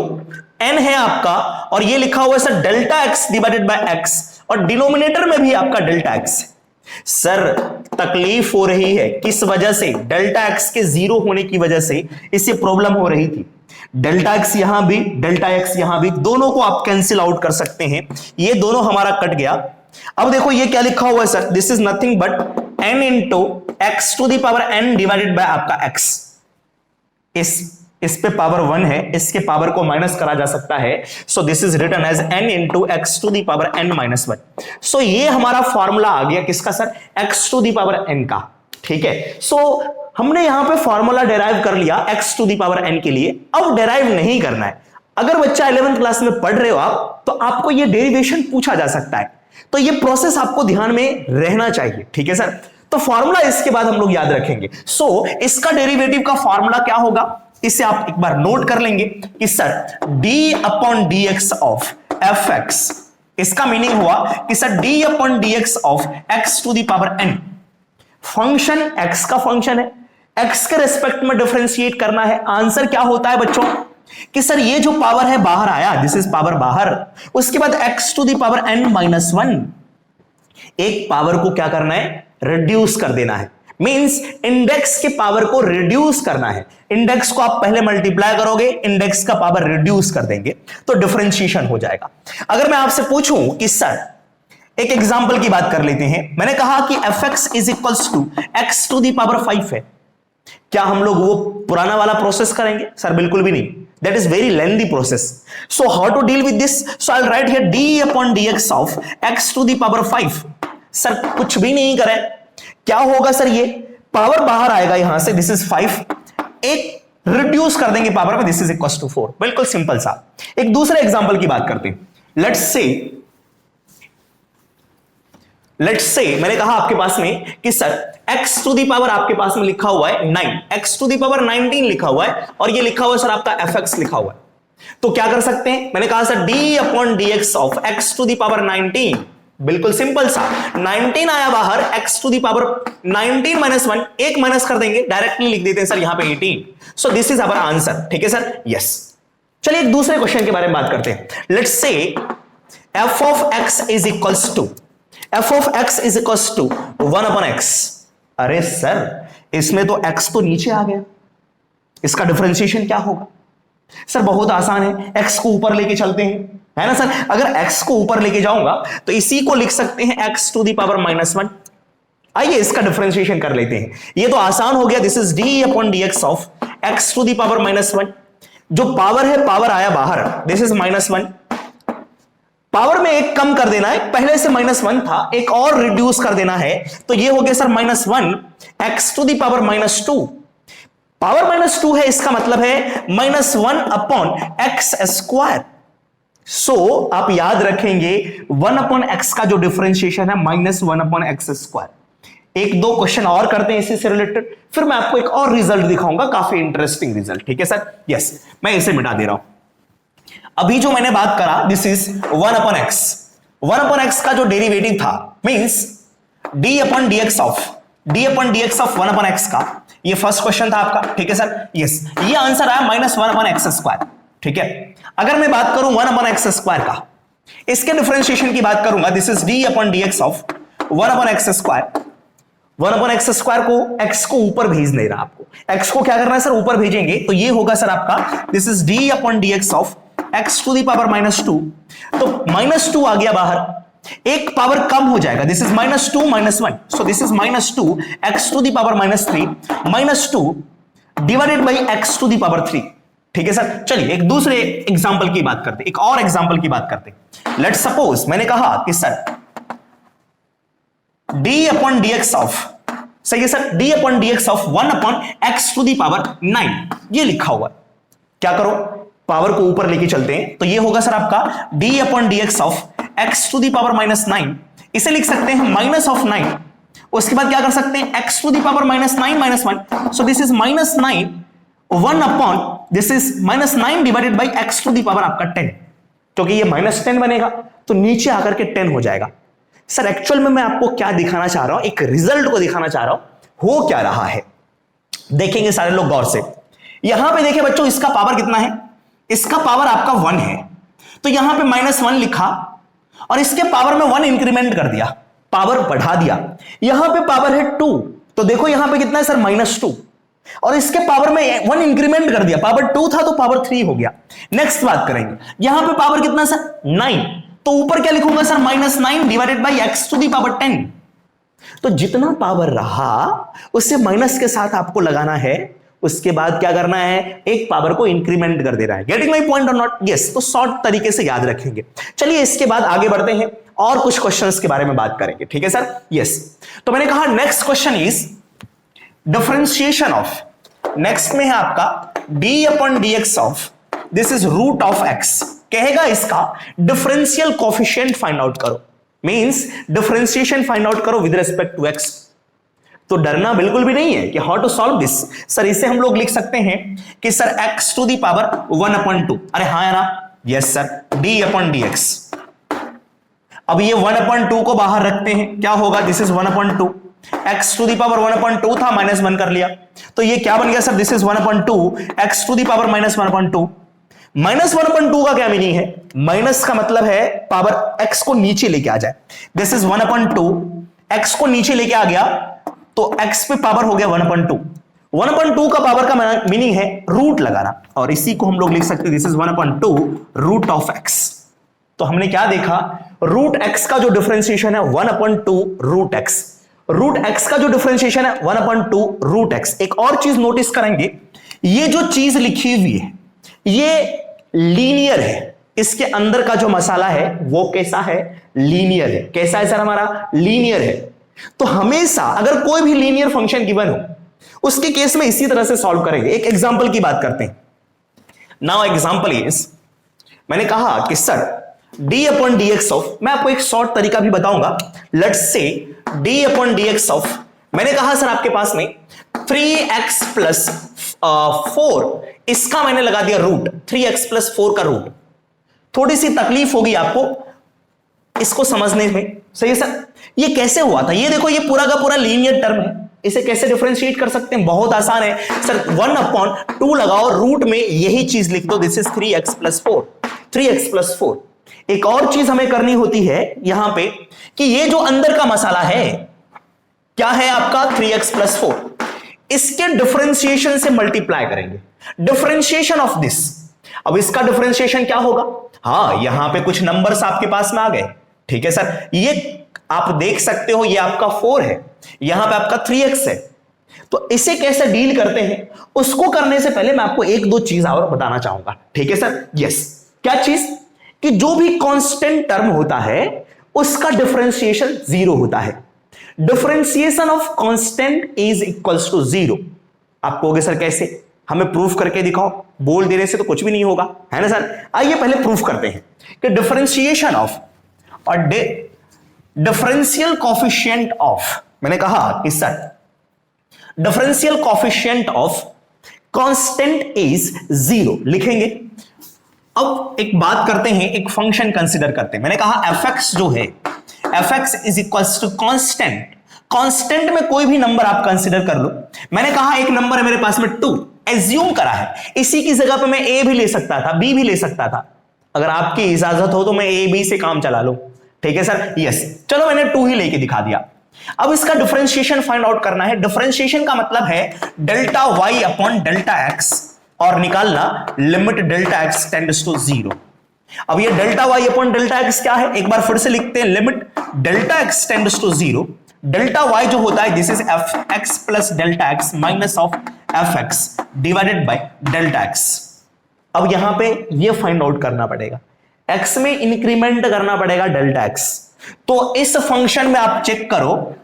n है आपका, और ये लिखा हुआ है sir delta x divided by x, और डिनोमिनेटर में भी आपका डेल्टा x। सर तकलीफ हो रही है, किस वजह से? डेल्टा x के 0 होने की वजह से इससे प्रॉब्लम हो रही थी। डेल्टा x यहां भी, डेल्टा x यहां भी, दोनों को आप कैंसिल आउट कर सकते हैं, ये दोनों हमारा कट गया। अब देखो ये क्या लिखा हुआ है sir, this is nothing but n into x to the power n divided by आपका x। इस पे पावर 1 है, इसके पावर को माइनस करा जा सकता है, so this is written as n into x to the power n minus 1। सो ये हमारा फॉर्मूला आ गया किसका sir? x to the power n का। ठीक है, सो हमने यहां पे फॉर्मूला डेराइव कर लिया x to the power n के लिए। अब डेराइव नहीं करना है, अगर बच्चा 11th क्लास में पढ़ रहे हो आप, तो आपको ये डेरिवेशन पूछा जा सकता है, तो ये प्रोसेस आपको ध्यान में रहना चाहिए। ठीक है सर, तो फॉर्मूला इसके बाद हम लोग याद रखेंगे। सो इसका डेरिवेटिव का फॉर्मूला क्या होगा, इसे आप एक बार नोट कर लेंगे कि sir d upon dx of fx, इसका मीनिंग हुआ कि sir d upon dx of x to the power n। Function x का फंक्शन है, x के रेस्पेक्ट में डिफरेंशिएट करना है। आंसर क्या होता है बच्चों कि सर ये जो पावर है बाहर आया, दिस इज पावर बाहर, उसके बाद x to the power n minus 1, एक पावर को क्या करना है, रिड्यूस कर देना है। मींस इंडेक्स के पावर को रिड्यूस करना है। इंडेक्स को आप पहले मल्टीप्लाई करोगे, इंडेक्स का पावर रिड्यूस कर देंगे तो डिफरेंशिएशन हो जाएगा। अगर मैं आपसे पूछूं कि सर एक एग्जांपल की बात कर लेते हैं, मैंने कहा कि fx is equals to x to the power 5 है, क्या हम लोग वो पुराना वाला प्रोसेस करेंगे? सर बिल्कुल भी नहीं, that is very lengthy process. So how to deal with this? So I will write here d upon dx of x to the power 5। Sir कुछ भी नहीं करें, क्या होगा सर? ये पावर बाहर आएगा यहां से, दिस इज 5, एक रिड्यूस कर देंगे पावर में, दिस इज इक्वल्स टू 4। बिल्कुल सिंपल सा। एक दूसरे एग्जांपल की बात करते हैं। लेट्स से मैंने कहा आपके पास में कि sir x to the power आपके पास में लिखा हुआ है 9, x टू दी पावर 19 लिखा हुआ है, और ये लिखा हुआ है सर आपका fx लिखा हुआ है। तो क्या कर सकते हैं? मैंने कहा sir d upon dx of x to the power 19। बिल्कुल सिंपल सा, 19 आया बाहर, x to the power 19 minus 1, एक माइनस कर देंगे, डायरेक्टली लिख देते हैं सर यहां पे 18। So this is our answer. ठीक है सर? यस। चलिए एक दूसरे क्वेश्चन के बारे में बात करते हैं। Let's say f of x is equals to f of x is equals to 1 upon x। अरे सर इसमें तो x तो नीचे आ गया, इसका डिफरेंशिएशन क्या होगा? सर बहुत आसान है, x को ऊपर लेके चलते हैं, है ना सर? अगर x को ऊपर लेके जाऊंगा तो इसी को लिख सकते हैं x टू दी पावर -1। आइए इसका डिफरेंशिएशन कर लेते हैं, ये तो आसान हो गया। This is d upon dx of x to the power -1। जो पावर है, पावर आया बाहर, दिस इज -1। पावर में एक कम कर देना है, पहले से -1 था, एक और रिड्यूस कर देना है, तो ये हो गया sir -1 x to the power -2। Power -2 है, इसका मतलब है -1 अपॉन x स्क्वायर। सो आप याद रखेंगे 1 अपॉन x का जो डिफरेंशिएशन है -1 अपॉन x स्क्वायर। एक दो क्वेश्चन और करते हैं इसी से रिलेटेड, फिर मैं आपको एक और रिजल्ट दिखाऊंगा, काफी इंटरेस्टिंग रिजल्ट। ठीक है सर? यस, मैं इसे मिटा दे रहा हूं। अभी जो मैंने बात करा, this is 1 upon x। 1 upon x का जो डेरिवेटिव था means d upon dx of 1 upon x का, ये फर्स्ट क्वेश्चन था आपका। ठीक है सर? यस, ये आंसर आया -1 अपॉन x स्क्वायर। ठीक है? अगर मैं बात करूं 1 अपॉन x स्क्वायर का, इसके डिफरेंशिएशन की बात करूंगा, this is d upon dx of 1 upon x square. 1 upon x square को x को ऊपर भेज नहीं रहा आपको, x को क्या करना है सर? ऊपर भेजेंगे, तो ये होगा सर आपका, this is d upon dx of x to the power -2। तो -2 आ गया बाहर, एक पावर कम हो जाएगा, this is -2 -1। So this is -2 x to the power -3 -2 divided by x to the power 3। ठीक है सर? चलिए एक दूसरे एग्जांपल की बात करते हैं, एक और एग्जांपल की बात करते हैं। लेट्स सपोज मैंने कहा कि sir d upon dx of, सही है sir, d upon dx of 1 upon x to the power 9, ये लिखा हुआ है। क्या करो? पावर को ऊपर लेके चलते हैं, तो ये होगा सर आपका d upon dx of x to the power -9। इसे लिख सकते हैं -9। उसके बाद क्या कर सकते हैं? x to the power -9 -1। So this is -9 1 upon, this is -9 divided by x to the power आपका 10, क्योंकि ये -10 बनेगा तो नीचे आकर के 10 हो जाएगा। सर एक्चुअल में मैं आपको क्या दिखाना चाह रहा हूं, एक रिजल्ट को दिखाना चाह रहा हूं, हो क्या रहा है देखेंगे सारे लोग गौर से। यहां पे देखिए बच्चों, इसका पावर कितना है? इसका पावर आपका 1 है, तो यहां पे -1 लिखा और इसके पावर में 1 इंक्रीमेंट कर दिया, पावर बढ़ा दिया। यहां पे पावर है 2, तो देखो यहां पे कितना है सर? -2, और इसके पावर में 1 इंक्रीमेंट कर दिया, पावर 2 था तो पावर 3 हो गया। नेक्स्ट बात करेंगे, यहां पे पावर कितना सर? 9, तो ऊपर क्या लिखूंगा sir? -9 divided by x to the power 10। तो जितना पावर रहा उससे माइनस के साथ आपको लगाना है, उसके बाद क्या करना है? एक पावर को इंक्रीमेंट कर देना है। गेटिंग माय पॉइंट और नॉट? यस, तो शॉर्ट तरीके से याद रखेंगे। चलिए इसके बाद आगे बढ़ते हैं और कुछ क्वेश्चंस के बारे में बात करेंगे। ठीक है सर? यस, तो मैंने कहा next question is differentiation of, next में है आपका d upon dx of, this is root of x। कहेगा इसका डिफरेंशियल कोएफिशिएंट फाइंड आउट करो, मींस डिफरेंशिएशन फाइंड आउट करो विद रिस्पेक्ट टू x। तो डरना बिल्कुल भी नहीं है कि how to solve this. Sir इसे हम लोग लिख सकते हैं कि sir x to the power 1/2। अरे हाँ है ना? Yes sir, d upon dx। अब ये 1/2 को बाहर रखते हैं, क्या होगा? This is 1/2, x to the power 1/2 था, -1 कर लिया, तो ये क्या बन गया sir? This is 1/2 x to the power -1/2। -1/2 का क्या मीनिंग है? माइनस का मतलब है पावर x को नीचे लेके आ जाए। दिस इज 1/2, x को नीचे लेके आ गया तो x पे पावर हो गया 1/2। 1/2 का पावर का मीनिंग है रूट लगाना, और इसी को हम लोग लिख सकते हैं this is 1/2 root of x। तो हमने क्या देखा, रूट x का जो डिफरेंशिएशन है 1/2 रूट x, रूट x का जो डिफरेंशिएशन है 1/2 रूट x। एक और चीज नोटिस करेंगे, ये जो चीज लिखी हुई है ये लीनियर है, इसके अंदर का जो मसाला है वो कैसा है, लीनियर है। कैसा है सर हमारा, लीनियर है। तो हमेशा अगर कोई भी लीनियर फंक्शन गिवन हो उसके केस में इसी तरह से सॉल्व करेंगे। एक एग्जांपल की बात करते हैं। नाउ एग्जांपल इज, मैंने कहा कि सर d/dx ऑफ, मैं आपको एक शॉर्ट तरीका भी बताऊंगा। लेट्स से d/dx ऑफ, मैंने कहा सर आपके पास में 3x प्लस 4, इसका मैंने लगा दिया रूट, 3x प्लस 4 का रूट। थोड़ी सी तकलीफ होगी आपको इसको समझने में, सही है सर। ये कैसे हुआ था, ये देखो, ये पूरा का पूरा लीनियर टर्म है, इसे कैसे डिफरेंशिएट कर सकते हैं, बहुत आसान है सर। 1/2 लगाओ, रूट में यही चीज लिख दो, this is 3x plus 4, 3x plus 4। एक और चीज हमें करनी होती है यहां पे कि ये जो अंदर का मसाला है क्या है आपका 3x प्लस 4, इसके डिफरेंशिएशन से मल्टीप्लाई करेंगे, डिफरेंशिएशन ऑफ दिस। अब इसका डिफरेंशिएशन क्या होगा, हाँ यहां पे कुछ नंबर्स आपके पास में आ गए, ठीक है सर। ये आप देख सकते हो, ये आपका 4 है, यहां पे आपका 3x है। तो इसे कैसे डील करते हैं, उसको करने से पहले मैं आपको एक दो चीज और बताना चाहूंगा, ठीक है सर। यस, क्या चीज, कि जो भी कांस्टेंट टर्म होता है उसका डिफरेंशिएशन 0 होता है। Differentiation of constant is equals to 0। आप कहोगे सर कैसे, हमें प्रूफ करके दिखाओ, बोल देने से तो कुछ भी नहीं होगा, है ना सर। आइए पहले प्रूफ करते हैं कि डिफरेंशिएशन ऑफ और डिफरेंशियल कोफिशिएंट ऑफ, मैंने कहा कि sir differential coefficient of constant is 0 लिखेंगे। अब एक बात करते हैं, एक फंक्शन कंसीडर करते हैं। मैंने कहा fx जो है, fx is equals to constant. Constant में कोई भी नंबर आप कंसीडर कर लो। मैंने कहा एक नंबर है मेरे पास में 2, एज्यूम करा है, इसी की जगह पे मैं a भी ले सकता था, b भी ले सकता था। अगर आपकी इजाजत हो तो मैं a b से काम चला लूं, ठीक है सर। यस, चलो मैंने 2 ही लेके दिखा दिया। अब इसका डिफरेंशिएशन फाइंड आउट करना है। डिफरेंशिएशन का मतलब है delta y upon delta x, और निकालना limit delta x tends to 0। अब ये delta y upon delta x क्या है, एक बार फिर से लिखते हैं, limit delta x tends to 0। Delta y जो होता है this is fx plus delta x minus of fx divided by delta x। अब यहां पे ये फाइंड आउट करना पड़ेगा, x में इंक्रीमेंट करना पड़ेगा डेल्टा x। तो इस फंक्शन में आप चेक करो,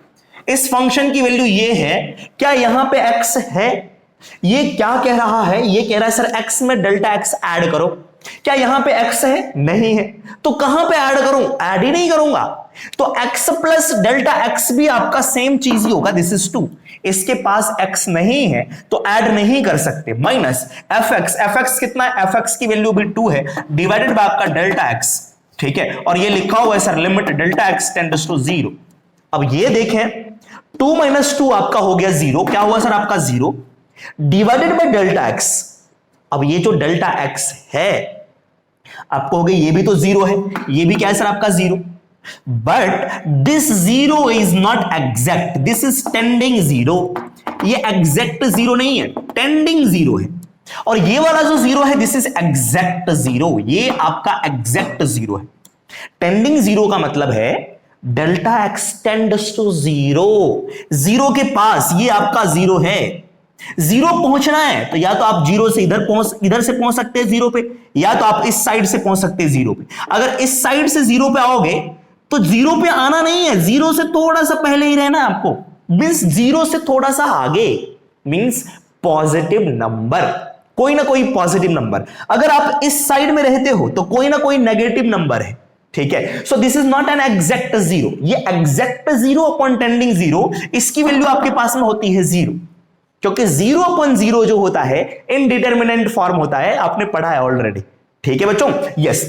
इस फंक्शन की वैल्यू ये है, क्या यहां पे x है, ये क्या कह रहा है, ये कह रहा है सर x में डेल्टा x ऐड करो। क्या यहां पे x है, नहीं है, तो कहां पे ऐड करूं, ऐड ही नहीं करूंगा। तो x प्लस डेल्टा x भी आपका सेम चीज ही होगा, दिस इज 2। इसके पास x नहीं है तो ऐड नहीं कर सकते, माइनस fx कितना है, fx की वैल्यू भी 2 है, डिवाइडेड बाय आपका डेल्टा x, ठीक है। और ये लिखा हुआ है sir limit delta x tends to 0। अब ये देखें 2 माइनस 2 आपका हो गया 0, क्या हुआ सर आपका 0 डिवाइडेड बाय डेल्टा x। अब ये जो डेल्टा x है आपको हो गया, ये भी तो 0 है, ये भी क्या है सर आपका 0, but this 0 is not exact, this is tending 0। ये एग्जैक्ट 0 नहीं है, टेंडिंग 0 है। और ये वाला जो 0 है दिस इज एग्जैक्ट 0, ये आपका एग्जैक्ट 0 है। टेंडिंग 0 का मतलब है डेल्टा x टेंड्स टू 0, 0 के पास ये आपका 0 है। 0 पहुंचना है तो या तो आप 0 से इधर से पहुंच सकते हैं 0 पे, या तो आप इस साइड से पहुंच सकते हैं 0 पे। अगर इस साइड से 0 पे आओगे तो 0 पे आना नहीं है, 0 से थोड़ा सा पहले ही रहना है आपको, मींस 0 से थोड़ा सा आगे, मींस पॉजिटिव नंबर, कोई ना कोई पॉजिटिव नंबर। अगर आप इस साइड में रहते हो तो कोई ना कोई नेगेटिव नंबर है, ठीक है। So this is not an exact 0, ये एग्जैक्ट 0 अपॉन टेंडिंग 0, इसकी वैल्यू आपके पास में होती है 0, क्योंकि 0 अपॉन 0 जो होता है इनडिटरमिनेंट फॉर्म होता है, आपने पढ़ा है ऑलरेडी, ठीक है बच्चों। यस,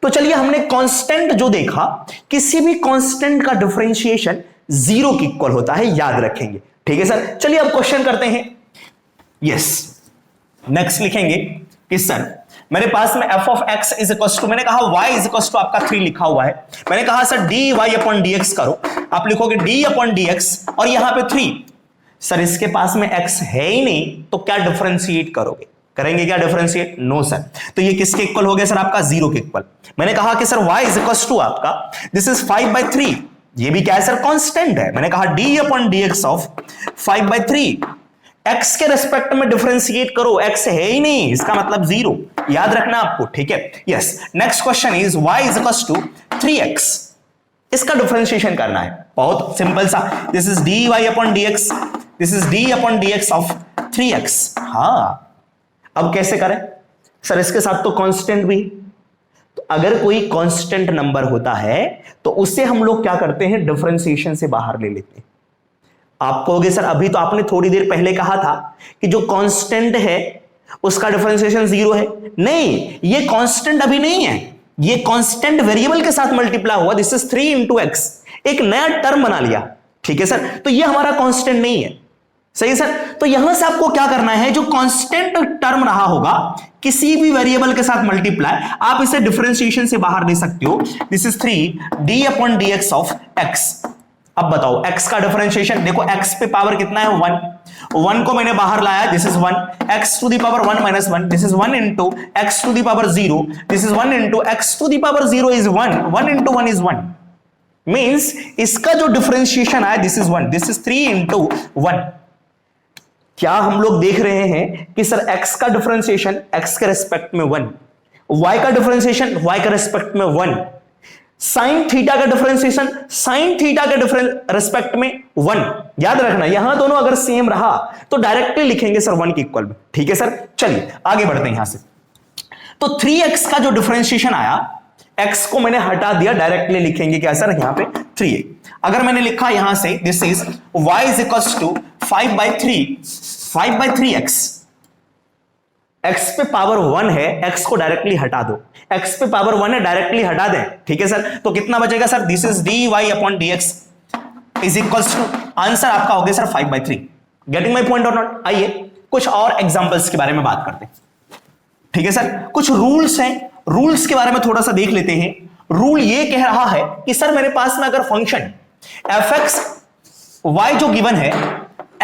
तो चलिए हमने कांस्टेंट जो देखा, किसी भी कांस्टेंट का डिफरेंशिएशन 0 की इक्वल होता है, याद रखेंगे, ठीक है सर। चलिए अब क्वेश्चन करते हैं। यस, नेक्स्ट लिखेंगे कि सर मेरे पास में f of x is equal to, मैंने कहा y इज इक्वल टू आपका 3 लिखा हुआ है, मैंने कहा सर dy अपॉन dx करो, आप लिखोगे d अपॉन dx और यहां पे 3, सर इसके पास में x है ही नहीं तो क्या डिफरेंशिएट करोगे? करेंगे क्या डिफरेंशिएट? No sir. तो ये किसके इक्वल हो गया सर? आपका 0 के इक्वल। मैंने कहा कि sir y is equal to आपका दिस इज 5/3, ये भी क्या है सर? कांस्टेंट है। मैंने कहा d upon dx of 5/3, x के रेस्पेक्ट में डिफरेंशिएट करो, x है ही नहीं, इसका मतलब 0, याद रखना आपको, ठीक है? Yes. Next question is y is equal to 3x, इसका डिफरेंशिएशन करना है, बहुत सिंपल सा। This is dy upon dx, this is d upon dx of 3x। हाँ, अब कैसे करें सर? इसके साथ तो कांस्टेंट भी, तो अगर कोई कांस्टेंट नंबर होता है तो उसे हम लोग क्या करते हैं? डिफरेंशिएशन से बाहर ले लेते हैं। आप कहोगे सर अभी तो आपने थोड़ी देर पहले कहा था कि जो कांस्टेंट है उसका डिफरेंशिएशन 0 है। नहीं, ये कांस्टेंट अभी नहीं है, ये कांस्टेंट वेरिएबल के साथ मल्टीप्लाई हुआ, दिस इज 3 इंटू एक्स, एक नया टर्म बना लिया, ठीक है सर? तो ये हमारा कांस्टेंट नहीं है, सही सर? तो यहां से आपको क्या करना है? जो कांस्टेंट टर्म रहा होगा किसी भी वेरिएबल के साथ मल्टीप्लाई, आप इसे डिफरेंशिएशन से बाहर ले सकते हो। This is 3d upon dx of x। अब बताओ x का डिफरेंशिएशन, देखो x पे पावर कितना है? 1 को मैंने बाहर लाया, this is 1, x to the power 1 minus 1, this is 1 into x to the power 0, this is 1 into x to the power 0 is 1, 1 into 1 is 1, means इसका जो डिफरेंशिएशन आया this is 1, this is 3 into 1। क्या हम लोग देख रहे हैं कि सर x का डिफरेंशिएशन x के रेस्पेक्ट में 1, y का डिफरेंशिएशन y के रेस्पेक्ट में 1, साइन थीटा का डिफरेंशिएशन साइन थीटा के रेस्पेक्ट में 1। याद रखना, यहां दोनों अगर सेम रहा तो डायरेक्टली लिखेंगे सर 1 के इक्वल में, ठीक है सर? चलिए आगे बढ़ते हैं यहां से। तो 3x का जो डिफरेंशिएशन आया, x को मैंने हटा दिया, डायरेक्टली लिखेंगे क्या सर? यहां पे 3a। अगर मैंने लिखा यहां से this is y is equals to 5/3x, x पे पावर 1 है, x को डायरेक्टली हटा दो, x पे पावर 1 है, डायरेक्टली हटा दें, ठीक है सर? तो कितना बचेगा sir? This is dy upon dx is equals to, answer आपका हो गया सर 5/3। गेटिंग माय पॉइंट और नॉट? आइए कुछ और एग्जांपल्स के बारे में बात करते हैं, ठीक है सर? कुछ रूल्स हैं, रूल्स के बारे में थोड़ा सा देख लेते हैं। रूल ये कह रहा है कि सर मेरे पास में अगर फंक्शन fx y जो गिवन है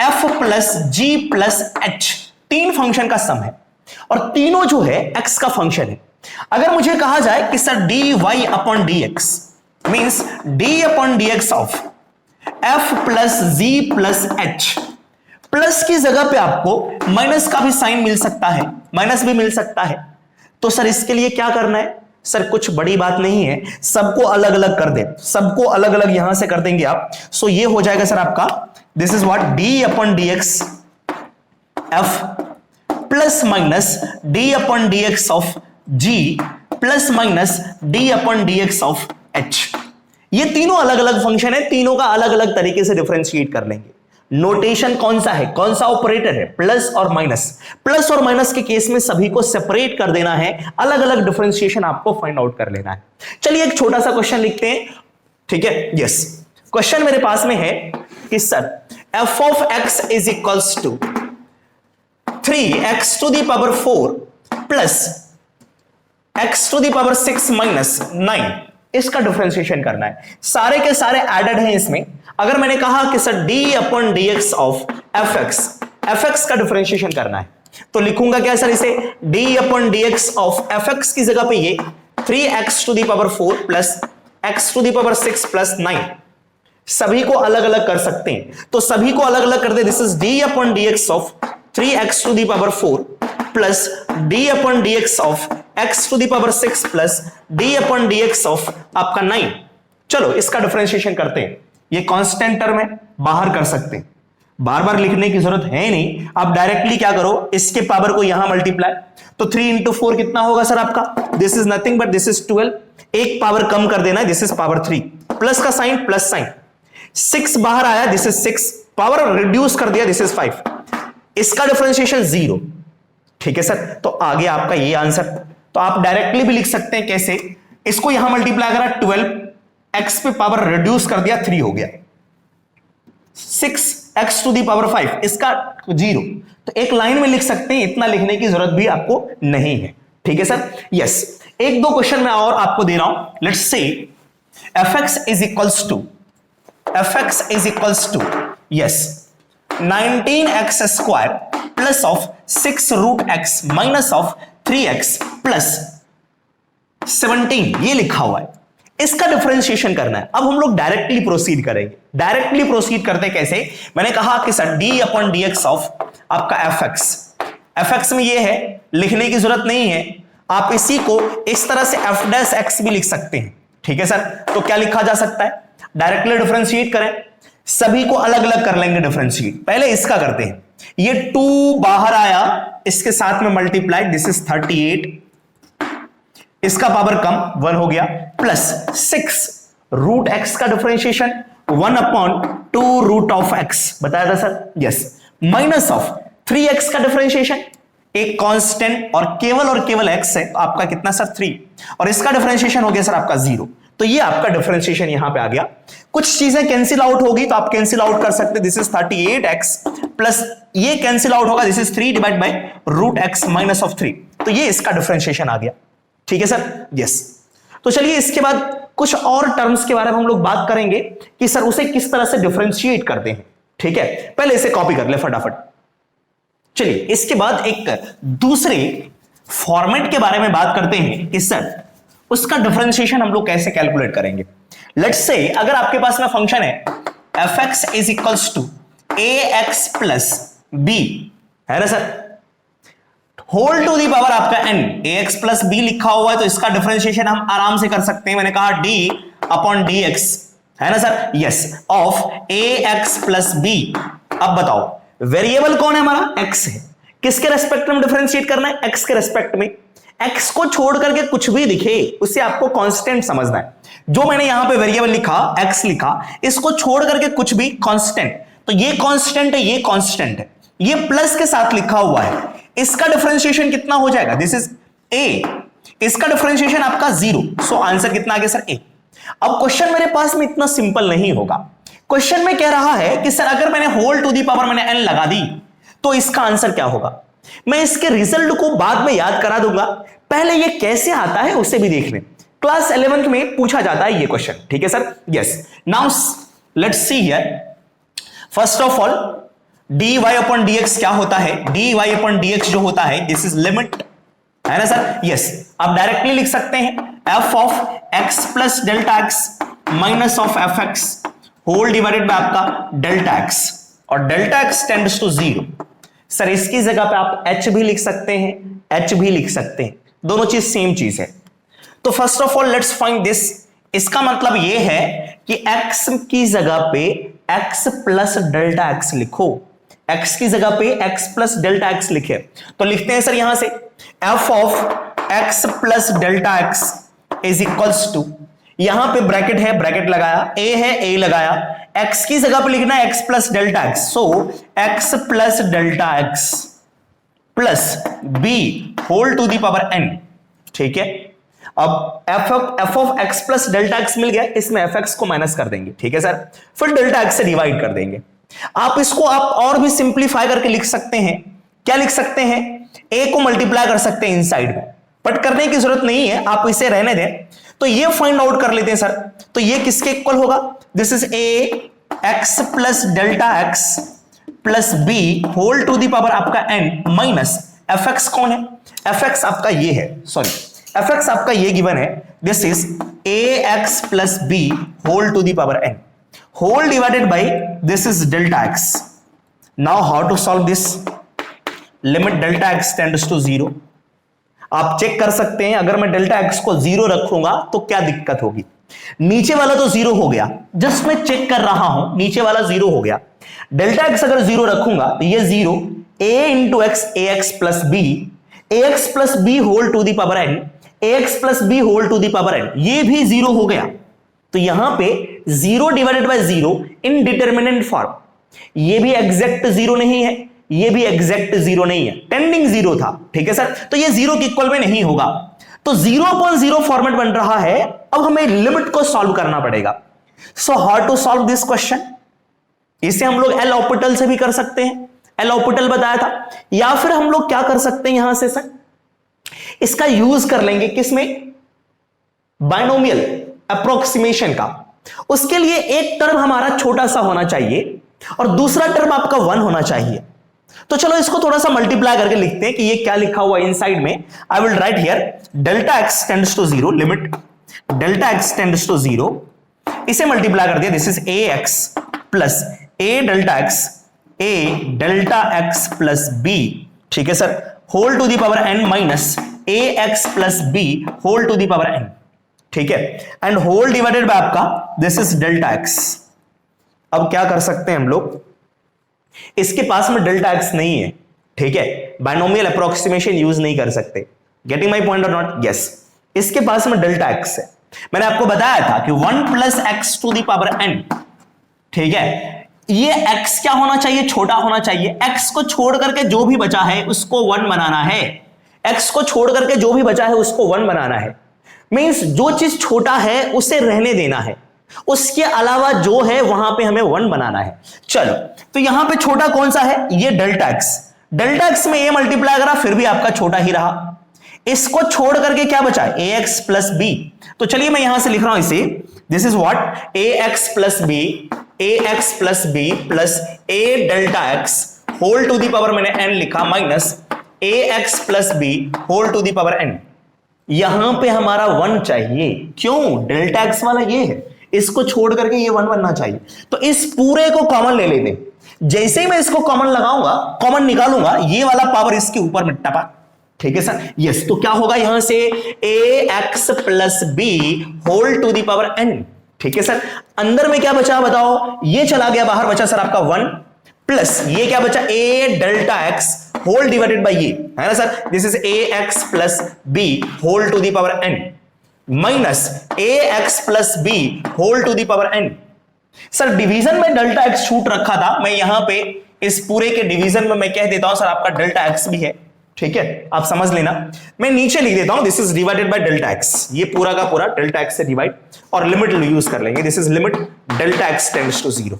f plus g plus h, 3 function का सम है और तीनों जो है x का फंक्शन है। अगर मुझे कहा जाए कि sir dy upon dx means d upon dx of f plus g plus h, plus की जगह पे आपको माइनस का भी साइन मिल सकता है, माइनस भी मिल सकता है। तो सर इसके लिए क्या करना है? सर कुछ बड़ी बात नहीं है, सबको अलग अलग कर दे, सबको अलग अलग यहां से कर देंगे आप। सो ये हो जाएगा सर आपका this is what d upon dx f plus minus d upon dx of g plus minus d upon dx of h। ये तीनों अलग अलग फंक्शन है, तीनों का अलग अलग तरीके से डिफरेंशिएट कर लेंगे। नोटेशन कौन सा है, कौन सा ऑपरेटर है? प्लस और माइनस। प्लस और माइनस के केस में सभी को सेपरेट कर देना है, अलग अलग डिफरेंशिएशन आपको फाइंड आउट कर लेना है। चलिए एक छोटा सा क्वेश्चन लिखते हैं, ठीक है? यस, क्वेश्चन मेरे पास में है कि sir f of x is equals to 3x to the power 4 plus x to the power 6 minus 9, इसका डिफरेंशिएशन करना है। सारे के सारे एडेड हैं इसमें। अगर मैंने कहा कि sir d upon dx of fx का डिफरेंशिएशन करना है तो लिखूंगा क्या सर? इसे d upon dx of fx की जगह पे ये 3x to the power 4 plus x to the power 6 plus 9, सभी को अलग अलग कर सकते हैं। तो सभी को अलग अलग कर दे, this is d upon dx of 3x to the power 4 plus d upon dx of x to the power 6 plus d upon dx of आपका 9। चलो इसका डिफरेंशिएशन करते हैं। ये कांस्टेंट टर्म है, बाहर कर सकते हैं, बार बार लिखने की जरूरत है नहीं। आप डायरेक्टली क्या करो, इसके पावर को यहां मल्टीप्लाई, तो 3 इंटू 4 कितना होगा सर आपका? This is nothing but this is 12, एक पावर कम कर देना है, दिस इज पावर 3, प्लस का साइन प्लस साइन, 6 बाहर आया, दिस इज 6, पावर रिड्यूस कर दिया, दिस इज 5, इसका डिफरेंशिएशन 0, ठीक है सर? तो आगे आपका ये आंसर। तो आप डायरेक्टली भी लिख सकते हैं, कैसे? इसको यहां मल्टीप्लाई करा 12, x पे पावर रिड्यूस कर दिया 3 हो गया, 6x टू दी पावर 5, इसका 0। तो एक लाइन में लिख सकते हैं, इतना लिखने की जरूरत भी आपको नहीं है, ठीक है सर? यस, एक दो क्वेश्चन मैं और आपको दे रहा हूं। Let's say fx is equals to yes 19x square plus of 6 root x minus of 3x plus 17 ये लिखा हुआ है, इसका डिफरेंशिएशन करना है। अब हम लोग डायरेक्टली प्रोसीड करेंगे। डायरेक्टली प्रोसीड करते कैसे, मैंने कहा कि sir D upon d x of आपका एफ एक्स में ये है, लिखने की जरूरत नहीं है, आप इसी को इस तरह से एफ डैश एक्स भी लिख सकते हैं। ठीक है सर, तो क्या लिखा जा सकता है, डायरेक्टली डिफरेंशिएट करें, सभी को अलग अलग कर लेंगे डिफरेंशिएट। पहले इसका करते हैं, ये 2 बाहर आया, इसके साथ में मल्टीप्लाई, दिस इज 38, इसका पावर कम 1 हो गया, प्लस 6 रूट एक्स का differentiation 1 upon 2 root of x बताया था sir, yes, minus of 3x का डिफरेंशिएशन, एक कांस्टेंट और केवल x है, तो आपका कितना सर 3, और इसका डिफरेंशिएशन हो गया सर आपका 0। तो ये आपका डिफरेंशिएशन यहां पे आ गया। कुछ चीजें कैंसिल आउट होगी तो आप कैंसिल आउट कर सकते, दिस इज 38x प्लस ये कैंसिल आउट होगा, this is 3 divide by root x minus of 3, तो ये इसका डिफरेंशिएशन आ गया। ठीक है सर, यस। तो चलिए इसके बाद कुछ और टर्म्स के बारे में हम लोग बात करेंगे कि सर उसे किस तरह से डिफरेंशिएट करते हैं। ठीक है, पहले इसे कॉपी कर ले फटाफट। चलिए इसके बाद एक दूसरे फॉर्मेट के बारे में बात करते हैं कि सर उसका डिफरेंशिएशन हम लोग कैसे कैलकुलेट करेंगे। लेट्स से अगर आपके पास में फंक्शन है f x is equals to a x plus b, है ना sir, whole to the power आपका n, a x plus b लिखा हुआ है, तो इसका डिफरेंशिएशन हम आराम से कर सकते हैं। मैंने कहा डी अपॉन डी एक्स, है ना sir, yes, of a x plus b. अब बताओ वेरिएबल कौन है हमारा, एक्स है, किसके रेस्पेक्ट में डिफरेंशिएट करना है, एक्स के रेस्पेक्ट में। एक्स को छोड़ करके कुछ भी दिखे उससे आपको कांस्टेंट समझना है। जो मैंने यहां पे वेरिएबल लिखा, एक्स लिखा, इसको छोड़ करके कुछ भी कांस्टेंट, तो ये कांस्टेंट है, ये कांस्टेंट है, ये प्लस के साथ लिखा हुआ है, इसका डिफरेंशिएशन कितना हो जाएगा, दिस इज ए, इसका डिफरेंशिएशन आपका 0, सो आंसर कितना आ गया सर, ए। अब क्वेश्चन मेरे पास में इतना सिंपल नहीं होगा। क्वेश्चन में कह रहा है कि सर अगर मैंने होल टू दी पावर मैंने n लगा दी तो इसका आंसर क्या होगा। मैं इसके रिजल्ट को बाद में याद करा दूंगा, पहले ये कैसे आता है उसे भी देख लें। क्लास 11th में पूछा जाता है ये क्वेश्चन। ठीक है sir, yes. Now let's see here, first of all dy upon dx क्या होता है, dy अपॉन dx जो होता है दिस इज लिमिट, है ना सर, यस। आप डायरेक्टली लिख सकते हैं f of x plus delta x minus of f x whole divided by आपका डेल्टा x, और delta x tends to 0। Sir इसकी जगह पे आप h भी लिख सकते हैं, h भी लिख सकते हैं, दोनों चीज सेम चीज है। तो first of all let's find this, इसका मतलब ये है कि x की जगह पे x प्लस डेल्टा x लिखो, x की जगह पे x प्लस डेल्टा x लिखे, तो लिखते हैं सर यहां से f of x plus delta x is equals to, यहां पे ब्रैकेट है, ब्रैकेट लगाया, a है, a लगाया, x की जगह पे लिखना है x plus delta x, so x plus delta x plus b whole to the power n। ठीक है, अब f of x plus delta x मिल गया, इसमें fx को माइनस कर देंगे। ठीक है सर, फिर डेल्टा x से डिवाइड कर देंगे। आप इसको आप और भी सिंप्लीफाई करके लिख सकते हैं, क्या लिख सकते हैं, a को मल्टीप्लाई कर सकते हैं इनसाइड में, बट करने की जरूरत नहीं है, आप इसे रहने दें। तो ये फाइंड आउट कर लेते हैं सर, तो ये किसके इक्वल होगा, this is a x plus delta x plus b whole to the power आपका n माइनस एफ एक्स कौन है, एफ एक्स आपका ये है, सॉरी एफ एक्स आपका ये गिवन है, this is a x plus b whole to the power n whole divided by this is delta x. Now how to solve this, limit delta x tends to 0। आप check कर सकते हैं अगर मैं delta x को 0 रखूंगा तो क्या दिक्कत होगी, नीचे वाला तो 0 हो गया, जस्ट मैं चेक कर रहा हूं, नीचे वाला 0 हो गया। डेल्टा एक्स अगर 0 रखूंगा तो ये 0 a into x a x plus b whole to the power n, a x plus b whole to the power n, ये भी 0 हो गया। तो यहां पे 0 divided by 0 in determinant form, ये भी एग्जैक्ट 0 नहीं है, ये भी एग्जैक्ट 0 नहीं है, टेंडिंग 0 था। ठीक है सर, तो ये 0 के इक्वल में नहीं होगा, तो 0/0 फॉर्मेट बन रहा है। अब हमें लिमिट को सॉल्व करना पड़ेगा। So how to solve this question, इसे हम लोग एल ऑर्बिटल से भी कर सकते हैं, एल ऑर्बिटल बताया था, या फिर हम लोग क्या कर सकते हैं यहां से सर, इसका यूज कर लेंगे किसमें, बाइनोमियल अप्रोक्सीमेशन का। उसके लिए एक टर्म हमारा छोटा सा होना चाहिए, और दूसरा टर्म आपका 1 होना चाहिए। तो चलो इसको थोड़ा सा मल्टीप्लाई करके लिखते हैं कि ये क्या लिखा हुआ है इनसाइड में। I will write here delta x tends to 0, limit delta x tends to 0, इसे मल्टीप्लाई कर दिया, this is a x plus a delta x plus b, ठीक है sir, whole to the power n minus a x plus b whole to the power n, ठीक है, and whole divided by आपका this is delta x. अब क्या कर सकते हैं हम लोग, इसके पास में डेल्टा एक्स नहीं है, ठीक है, बाइनोमियल अप्रोक्सीमेशन यूज नहीं कर सकते। गेटिंग माई पॉइंट और नॉट? यस, इसके पास में डेल्टा एक्स है। मैंने आपको बताया था कि 1 plus x to the power n, ठीक है, ये x क्या होना चाहिए, छोटा होना चाहिए। x को छोड़ करके जो भी बचा है उसको 1 बनाना है, x को छोड़ करके जो भी बचा है उसको 1 बनाना है। मींस जो चीज छोटा है उसे रहने देना है, उसके अलावा जो है वहां पे हमें 1 बनाना है। चलो, तो यहां पे छोटा कौन सा है, ये डेल्टा एक्स। डेल्टा एक्स में ए मल्टीप्लाई करा फिर भी आपका छोटा ही रहा। इसको छोड़ करके क्या बचा, ए एक्स प्लस बी। तो चलिए मैं यहां से लिख रहा हूं इसे, this is what, a x plus b, a x plus b plus a delta x whole to the power, मैंने n लिखा, minus a x plus b whole to the power n। यहां पे हमारा 1 चाहिए, क्यों, डेल्टा एक्स वाला ये है, इसको छोड़ करके ये 1 बनना चाहिए। तो इस पूरे को कॉमन ले लेते हैं। जैसे ही मैं इसको कॉमन लगाऊंगा, कॉमन निकालूंगा, ये वाला पावर इसके ऊपर में टपा, ठीक है सर, यस। तो क्या होगा यहां से, a x plus b whole to the power n, ठीक है सर। अंदर में क्या बचा बताओ, ये चला गया बाहर, बचा सर आपका 1 प्लस ये क्या बचा, a delta x whole divided by ये, है ना sir, this is a x plus b whole to the power n minus a x plus b whole to the power n। Sir division में delta x छूट रखा था, मैं यहां पे इस पूरे के डिवीजन में मैं कह देता हूं सर आपका डेल्टा एक्स भी है, ठीक है, आप समझ लेना। मैं नीचे लिख देता हूं, this is divided by delta x, ये पूरा का पूरा डेल्टा एक्स से डिवाइड, और लिमिट यूज कर लेंगे, this is limit delta x tends to 0।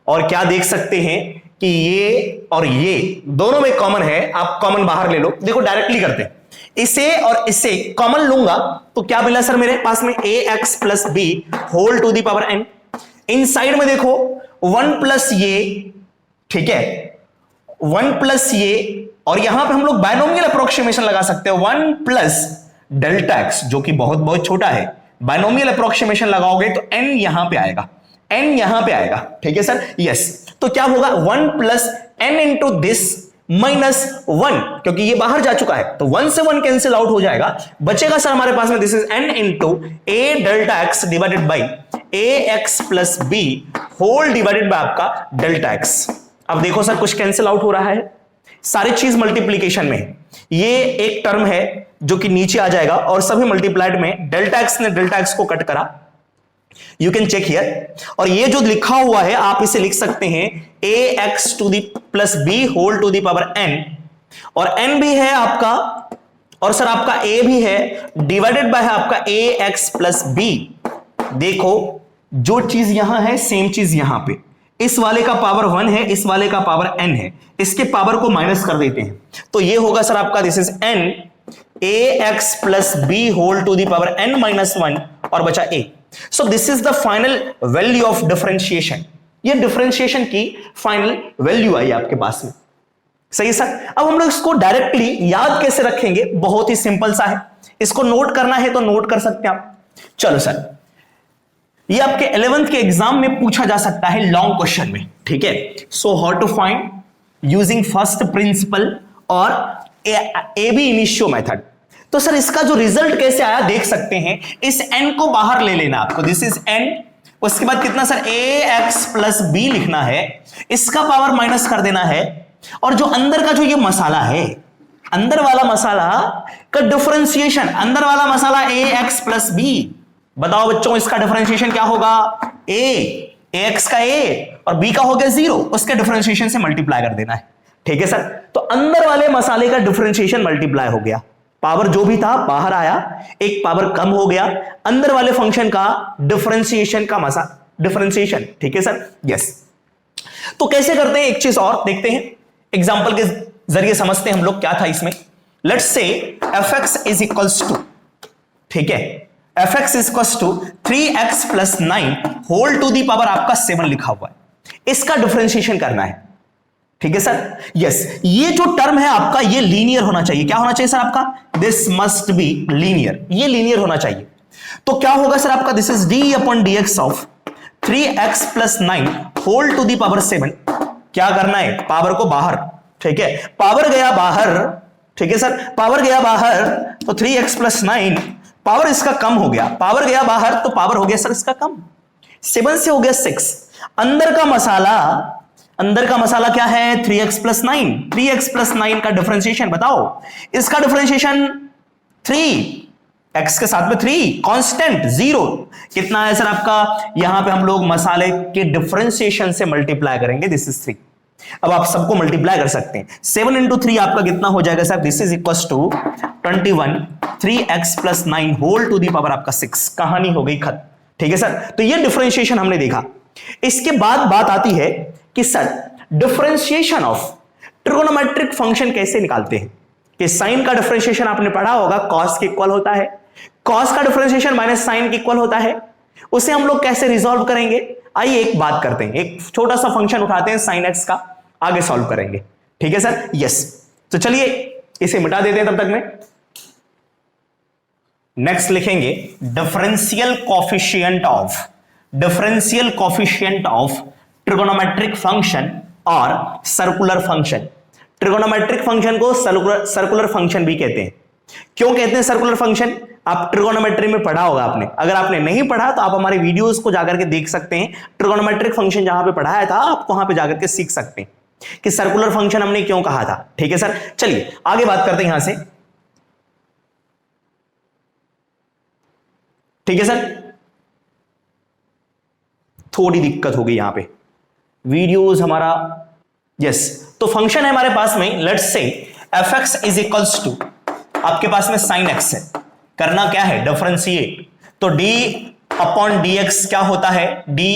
और क्या देख सकते हैं कि ये और ये दोनों में कॉमन है, आप कॉमन बाहर ले लो। देखो डायरेक्टली करते हैं, इसे और इसे कॉमन लूंगा तो क्या मिला सर मेरे पास में, a x plus b whole to the power n। इन साइड में देखो 1 प्लस ये, ठीक है, 1 प्लस ये, और यहां पे हम लोग बाइनोमियल अप्रोक्सीमेशन लगा सकते हैं, 1 प्लस डेल्टा एक्स जो कि बहुत बहुत छोटा है, बाइनोमियल अप्रोक्सीमेशन लगाओगे तो n यहां पे आएगा, n यहां पे आएगा, ठीक है सर, यस। तो क्या होगा, 1 plus n into this minus 1, क्योंकि ये बाहर जा चुका है तो 1 से 1 कैंसिल आउट हो जाएगा, बचेगा सर हमारे पास में, this is n into a delta x divided by a x plus b whole divided by आपका डेल्टा एक्स। अब देखो सर कुछ कैंसिल आउट हो रहा है, सारी चीज मल्टीप्लीकेशन में है, ये एक टर्म है जो कि नीचे आ जाएगा, और सभी मल्टीप्लाइड में डेल्टा एक्स ने डेल्टा एक्स को कट करा, यू कैन चेक हियर। और ये जो लिखा हुआ है आप इसे लिख सकते हैं a x to the plus b whole to the power n, और n भी है आपका, और सर आपका a भी है, डिवाइडेड बाय है आपका ए एक्स प्लस बी। देखो जो चीज यहां है सेम चीज यहां पे, इस वाले का पावर 1 है, इस वाले का पावर n है, इसके पावर को माइनस कर देते हैं तो ये होगा सर आपका, this is n a x plus b whole to the power n minus 1, और बचा a। So this is the final value of differentiation। ये डिफरेंशिएशन की फाइनल वैल्यू आई आपके पास में, सही सर। अब हम लोग इसको डायरेक्टली याद कैसे रखेंगे, बहुत ही सिंपल सा है, इसको नोट करना है तो नोट कर सकते हैं आप। चलो सर, ये आपके 11th के एग्जाम में पूछा जा सकता है लॉन्ग क्वेश्चन में, ठीक है। So how to find using first principle और ए बी इनिशियो मेथड। तो सर इसका जो रिजल्ट कैसे आया देख सकते हैं, इस n को बाहर ले लेना आपको, दिस इज n, उसके बाद कितना सर ए एक्स प्लस बी लिखना है, इसका पावर माइनस कर देना है, और जो अंदर का जो ये मसाला है, अंदर वाला मसाला का डिफरेंशिएशन, अंदर वाला मसाला ए एक्स प्लस बी, बताओ बच्चों इसका डिफरेंशिएशन क्या होगा, ए एक्स का ए और बी का हो गया 0, उसके डिफरेंशिएशन से मल्टीप्लाई कर देना है, ठीक है सर। तो अंदर वाले मसाले का डिफरेंशिएशन मल्टीप्लाई हो गया, पावर जो भी था बाहर आया, एक पावर कम हो गया, अंदर वाले फंक्शन का डिफरेंशिएशन का डिफरेंशिएशन, ठीक है सर, यस। तो कैसे करते हैं, एक चीज और देखते हैं, एग्जांपल के जरिए समझते हैं हम लोग क्या था इसमें। Let's say fx is equals to, ठीक है, fx is equals to 3x plus 9 whole to the power आपका 7 लिखा हुआ है। इसका डिफरेंशिएशन करना है। ठीक है सर, यस, ये जो टर्म है आपका ये लीनियर होना चाहिए। क्या होना चाहिए सर आपका? दिस मस्ट बी लीनियर, ये लीनियर होना चाहिए। तो क्या होगा सर आपका? This is d upon d x of 3x plus 9 whole to the power 7। क्या करना है? पावर को बाहर, ठीक है, पावर गया बाहर, ठीक है सर, पावर गया बाहर तो 3x प्लस 9, पावर इसका कम हो गया, पावर गया बाहर तो पावर हो गया सर इसका कम, 7 से हो गया 6। अंदर का मसाला क्या है? 3x plus 9। 3x प्लस 9 का डिफरेंशिएशन बताओ। इसका डिफरेंशिएशन 3x के साथ में 3 कांस्टेंट 0 कितना है सर आपका? यहां पे हम लोग मसाले के डिफरेंशिएशन से मल्टीप्लाई करेंगे, दिस इज 3। अब आप सबको मल्टीप्लाई कर सकते हैं, 7 इंटू 3 आपका कितना हो जाएगा sir? This is equal to 21 3x plus 9 whole to the power आपका 6। कहानी हो गई खत्म। ठीक है सर, तो ये डिफरेंशिएशन हमने देखा। इसके बाद बात आती है कि sir differentiation of trigonometric function कैसे निकालते हैं? कि साइन का डिफरेंशिएशन आपने पढ़ा होगा, कॉस के इक्वल होता है, कॉस का डिफरेंशिएशन माइनस साइन के इक्वल होता है। उसे हम लोग कैसे रिजॉल्व करेंगे? आइए एक बात करते हैं, एक छोटा सा फंक्शन उठाते हैं sin x का, आगे सॉल्व करेंगे। ठीक है सर, यस, तो चलिए इसे मिटा देते हैं तब तक में। नेक्स्ट लिखेंगे differential coefficient of trigonometric function और सर्कुलर फंक्शन। ट्रिगोनोमेट्रिक फंक्शन को सर्कुलर फंक्शन भी कहते हैं। क्यों कहते हैं सर्कुलर फंक्शन? आप ट्रिगोनोमेट्री में पढ़ा होगा आपने, अगर आपने नहीं पढ़ा तो आप हमारे वीडियोस को जाकर के देख सकते हैं। ट्रिगोनोमेट्रिक फंक्शन जहां पे पढ़ाया था आप वहां पे जाकर के सीख सकते हैं कि सर्कुलर फंक्शन हमने क्यों कहा था। ठीक है सर, चलिए आगे बात करते हैं यहां से। ठीक है सर, थोड़ी दिक्कत हो गई यहां पे वीडियोस हमारा, यस, तो फंक्शन है हमारे पास में, let's say fx is equals to, आपके पास में sin x है, करना क्या है? डिफरेंशिएट। तो d अपॉन dx क्या होता है? d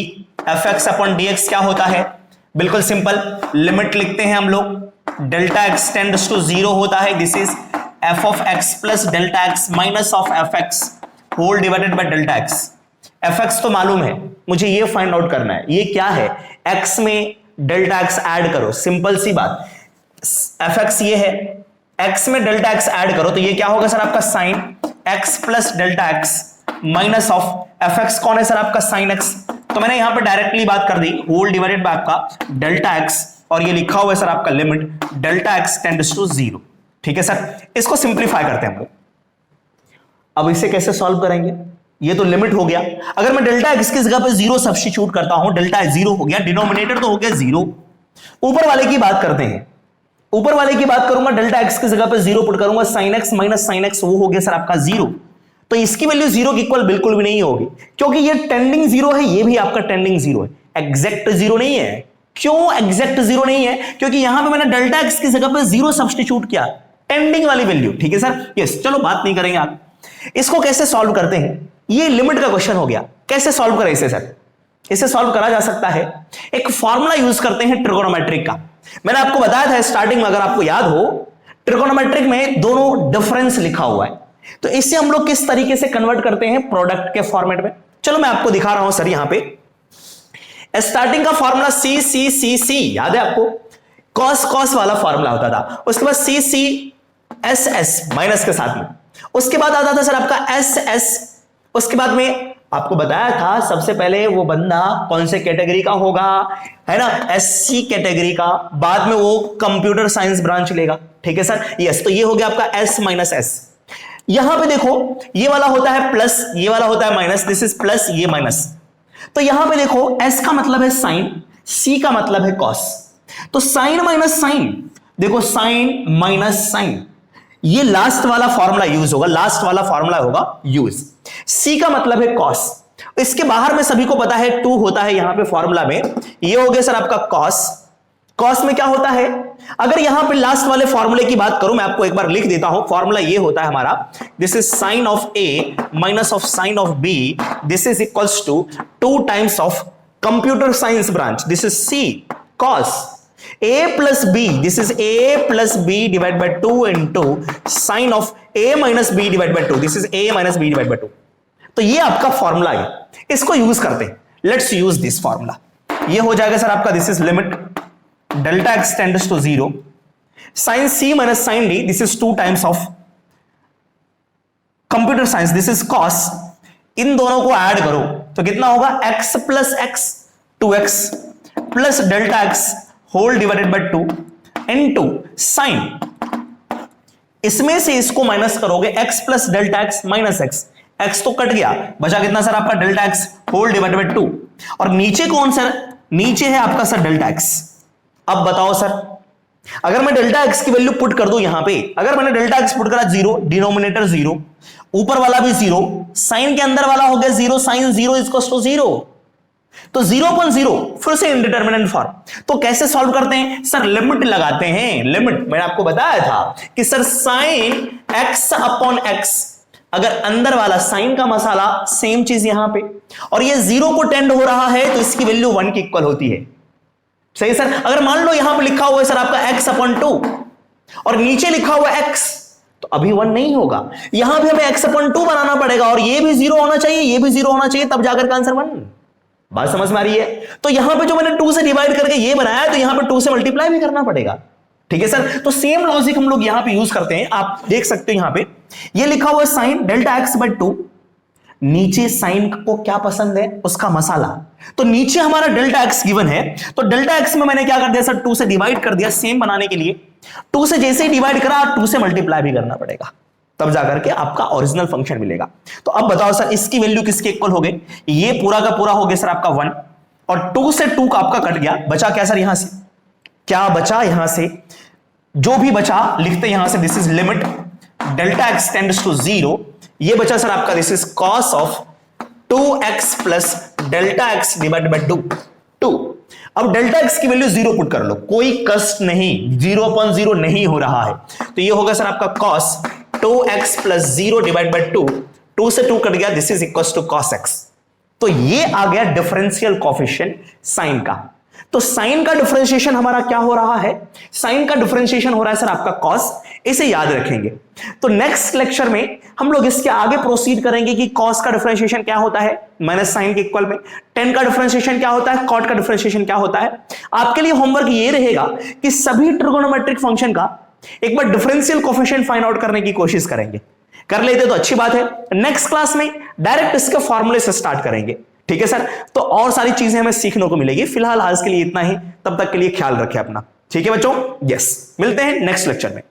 fx अपॉन dx क्या होता है? बिल्कुल सिंपल, लिमिट लिखते हैं हम लोग, डेल्टा x टेंड्स टू 0 होता है, this is f of x plus delta x minus of fx whole divided by delta x। fx तो मालूम है, मुझे ये फाइंड आउट करना है, ये क्या है? x में डेल्टा x ऐड करो, सिंपल सी बात, fx ये है, x में डेल्टा x ऐड करो तो ये क्या होगा सर आपका? Sine x plus delta x minus of fx कौन है सर आपका? Sine x। तो मैंने यहां पे डायरेक्टली बात कर दी, होल डिवाइडेड बाय आपका डेल्टा x, और ये लिखा हुआ है सर आपका limit delta x tends to 0। ठीक है सर, इसको सिंप्लीफाई करते हैं हम लोग। अब इसे कैसे सॉल्व करेंगे? ये तो लिमिट हो गया, अगर मैं डेल्टा x की जगह पे 0 सब्स्टिट्यूट करता हूं, डेल्टा 0 हो गया, डिनोमिनेटर तो हो गया 0। ऊपर वाले की बात करते हैं, ऊपर वाले की बात करूंगा, डेल्टा x की जगह पे 0 पुट करूंगा, sin x minus sin x वो हो गया सर आपका 0। तो इसकी वैल्यू 0 के इक्वल बिल्कुल भी नहीं होगी, क्योंकि ये टेंडिंग 0 है, ये भी आपका टेंडिंग 0 है, एग्जैक्ट 0 नहीं है। क्यों एग्जैक्ट 0 नहीं है? क्योंकि यहां पे मैंने डेल्टा x की जगह पे 0 सब्स्टिट्यूट किया, टेंडिंग वाली वैल्यू। ठीक है सर, यस, चलो बात नहीं करेंगे आप। इसको कैसे सॉल्व करते हैं? ये लिमिट का क्वेश्चन हो गया, कैसे सॉल्व करें इसे सर? इसे सॉल्व करा जा सकता है, एक फॉर्मूला यूज करते हैं ट्रिगोनोमेट्रिक का। मैंने आपको बताया था स्टार्टिंग में, अगर आपको याद हो, ट्रिगोनोमेट्रिक में दोनों डिफरेंस लिखा हुआ है, तो इससे हम लोग किस तरीके से कन्वर्ट करते हैं प्रोडक्ट के फॉर्मेट में। चलो मैं आपको दिखा रहा हूं सर। यहां पे स्टार्टिंग का फॉर्मूला सी सी सी सी याद है आपको? कॉस कॉस वाला फॉर्मूला होता था, उसके बाद सी सी एस एस माइनस के साथ में, उसके बाद आता था सर आपका एस एस, उसके बाद में आपको बताया था सबसे पहले वो बंदा कौन से कैटेगरी का होगा, है ना, एससी कैटेगरी का, बाद में वो कंप्यूटर साइंस ब्रांच लेगा। ठीक है सर, यस, तो ये हो गया आपका एस माइनस एस। यहां पे देखो ये वाला होता है प्लस, ये वाला होता है माइनस, दिस इज प्लस, ये माइनस। तो यहां पे देखो एस का मतलब है साइन, सी का मतलब है कॉस, तो साइन माइनस साइन, देखो साइन माइनस साइन, ये लास्ट वाला फॉर्मूला यूज होगा, लास्ट वाला फॉर्मूला होगा यूज। सी का मतलब है कॉस, इसके बाहर में सभी को पता है 2 होता है यहां पे फॉर्मूला में, ये हो गया सर आपका कॉस। कॉस में क्या होता है? अगर यहां पे लास्ट वाले फॉर्मूले की बात करूं, मैं आपको एक बार लिख देता हूं, फॉर्मूला ये होता है हमारा, this is sine of a minus of sine of b, this is equals to 2 times of computer science branch, this is c cos a plus b, this is a plus b divided by 2 into sin of a minus b divided by 2, this is a minus b divided by 2। तो ये आपका formula है, इसको use करते हैं, let's use this formula. ये हो जाएगा सर आपका this is limit delta x tends to 0 sine c minus sine d, this is 2 times of computer science, this is cos. इन दोनों को ऐड करो तो कितना होगा x plus x 2x plus delta x whole divided by 2 into sine, इसमें से इसको माइनस करोगे x plus delta x minus x, x तो कट गया, बचा कितना सर आपका delta x whole divided by 2, और नीचे कौन सर, नीचे है आपका सर डेल्टा एक्स। अब बताओ सर, अगर मैं डेल्टा एक्स की वैल्यू पुट कर दूं यहां पे, अगर मैंने डेल्टा एक्स पुट करा 0, डिनोमिनेटर 0, ऊपर वाला भी 0, साइन के अंदर वाला हो गया 0, साइन 0 इक्वल्स टू 0, तो 0.0 फिर से इंडिटरमिनेंट फॉर्म। तो कैसे सॉल्व करते हैं सर, लिमिट लगाते हैं। लिमिट मैंने आपको बताया था कि sir sine x upon x, अगर अंदर वाला साइन का मसाला सेम चीज यहां पे, और ये 0 को टेंड हो रहा है तो इसकी वैल्यू 1 की इक्वल होती है। सही सर, अगर मान लो यहां पे लिखा हुआ है सर आपका x अपॉन 2 और नीचे लिखा हुआ है x, तो अभी 1 नहीं होगा, यहां भी हमें x अपॉन 2 बनाना पड़ेगा और ये भी 0 होना चाहिए, ये भी 0 होना चाहिए, तब जाकर का आंसर 1। बात समझ में आ रही है? तो यहां पे जो मैंने 2 से डिवाइड करके ये बनाया, तो यहां पे 2 से मल्टीप्लाई भी करना पड़ेगा। ठीक है सर, तो सेम लॉजिक हम लोग यहां पे यूज करते हैं। आप देख सकते हो यहां पे ये लिखा हुआ है साइन डेल्टा एक्स बाय 2, नीचे साइन को क्या पसंद है, उसका मसाला, तो नीचे हमारा डेल्टा एक्स गिवन है, तो डेल्टा एक्स में मैंने क्या कर दिया सर, 2 से डिवाइड कर दिया सेम बनाने के लिए। 2 से जैसे ही डिवाइड करा 2 से मल्टीप्लाई भी करना पड़ेगा, तब जाकर के आपका ओरिजिनल फंक्शन मिलेगा। तो अब बताओ सर, इसकी वैल्यू किसके इक्वल हो गई, ये पूरा का पूरा हो गया सर आपका 1, और 2 से 2 का आपका कट गया, बचा क्या सर, यहां से क्या बचा, यहां से जो भी बचा लिखते यहां से, this is limit delta x tends to 0, ये बचा सर आपका this is cos of 2x plus delta x divided by 2। अब डेल्टा एक्स की वैल्यू 0 पुट कर लो, कोई कष्ट नहीं, 0.0 नहीं हो रहा है, तो ये होगा सर आपका cos 2x plus 0 divide by 2, 2 से 2 कट गया, this is equal to cos x। तो ये आ गया डिफरेंशियल कोएफिशिएंट साइन का। तो साइन का डिफरेंशिएशन हमारा क्या हो रहा है, साइन का डिफरेंशिएशन हो रहा है सर आपका कॉस, इसे याद रखेंगे। तो नेक्स्ट लेक्चर में हम लोग इसके आगे प्रोसीड करेंगे कि कॉस का डिफरेंशिएशन क्या होता है माइनस साइन के इक्वल में, टेन का डिफरेंशिएशन क्या होता है, कॉट का डिफरेंशिएशन क्या होता है। आपके लिए होमवर्क ये रहेगा कि सभी ट्रिगोनोमेट्रिक फंक्शन का एक बार डिफरेंशियल कोएफिशिएंट फाइंड आउट करने की कोशिश करेंगे, कर लेते तो अच्छी बात है। नेक्स्ट क्लास में डायरेक्ट इसके फॉर्मूले से स्टार्ट करेंगे, ठीक है सर। तो और सारी चीजें हमें सीखने को मिलेगी, फिलहाल आज के लिए इतना ही, तब तक के लिए ख्याल रखें अपना, ठीक है बच्चों। यस, मिलते हैं नेक्स्ट लेक्चर में।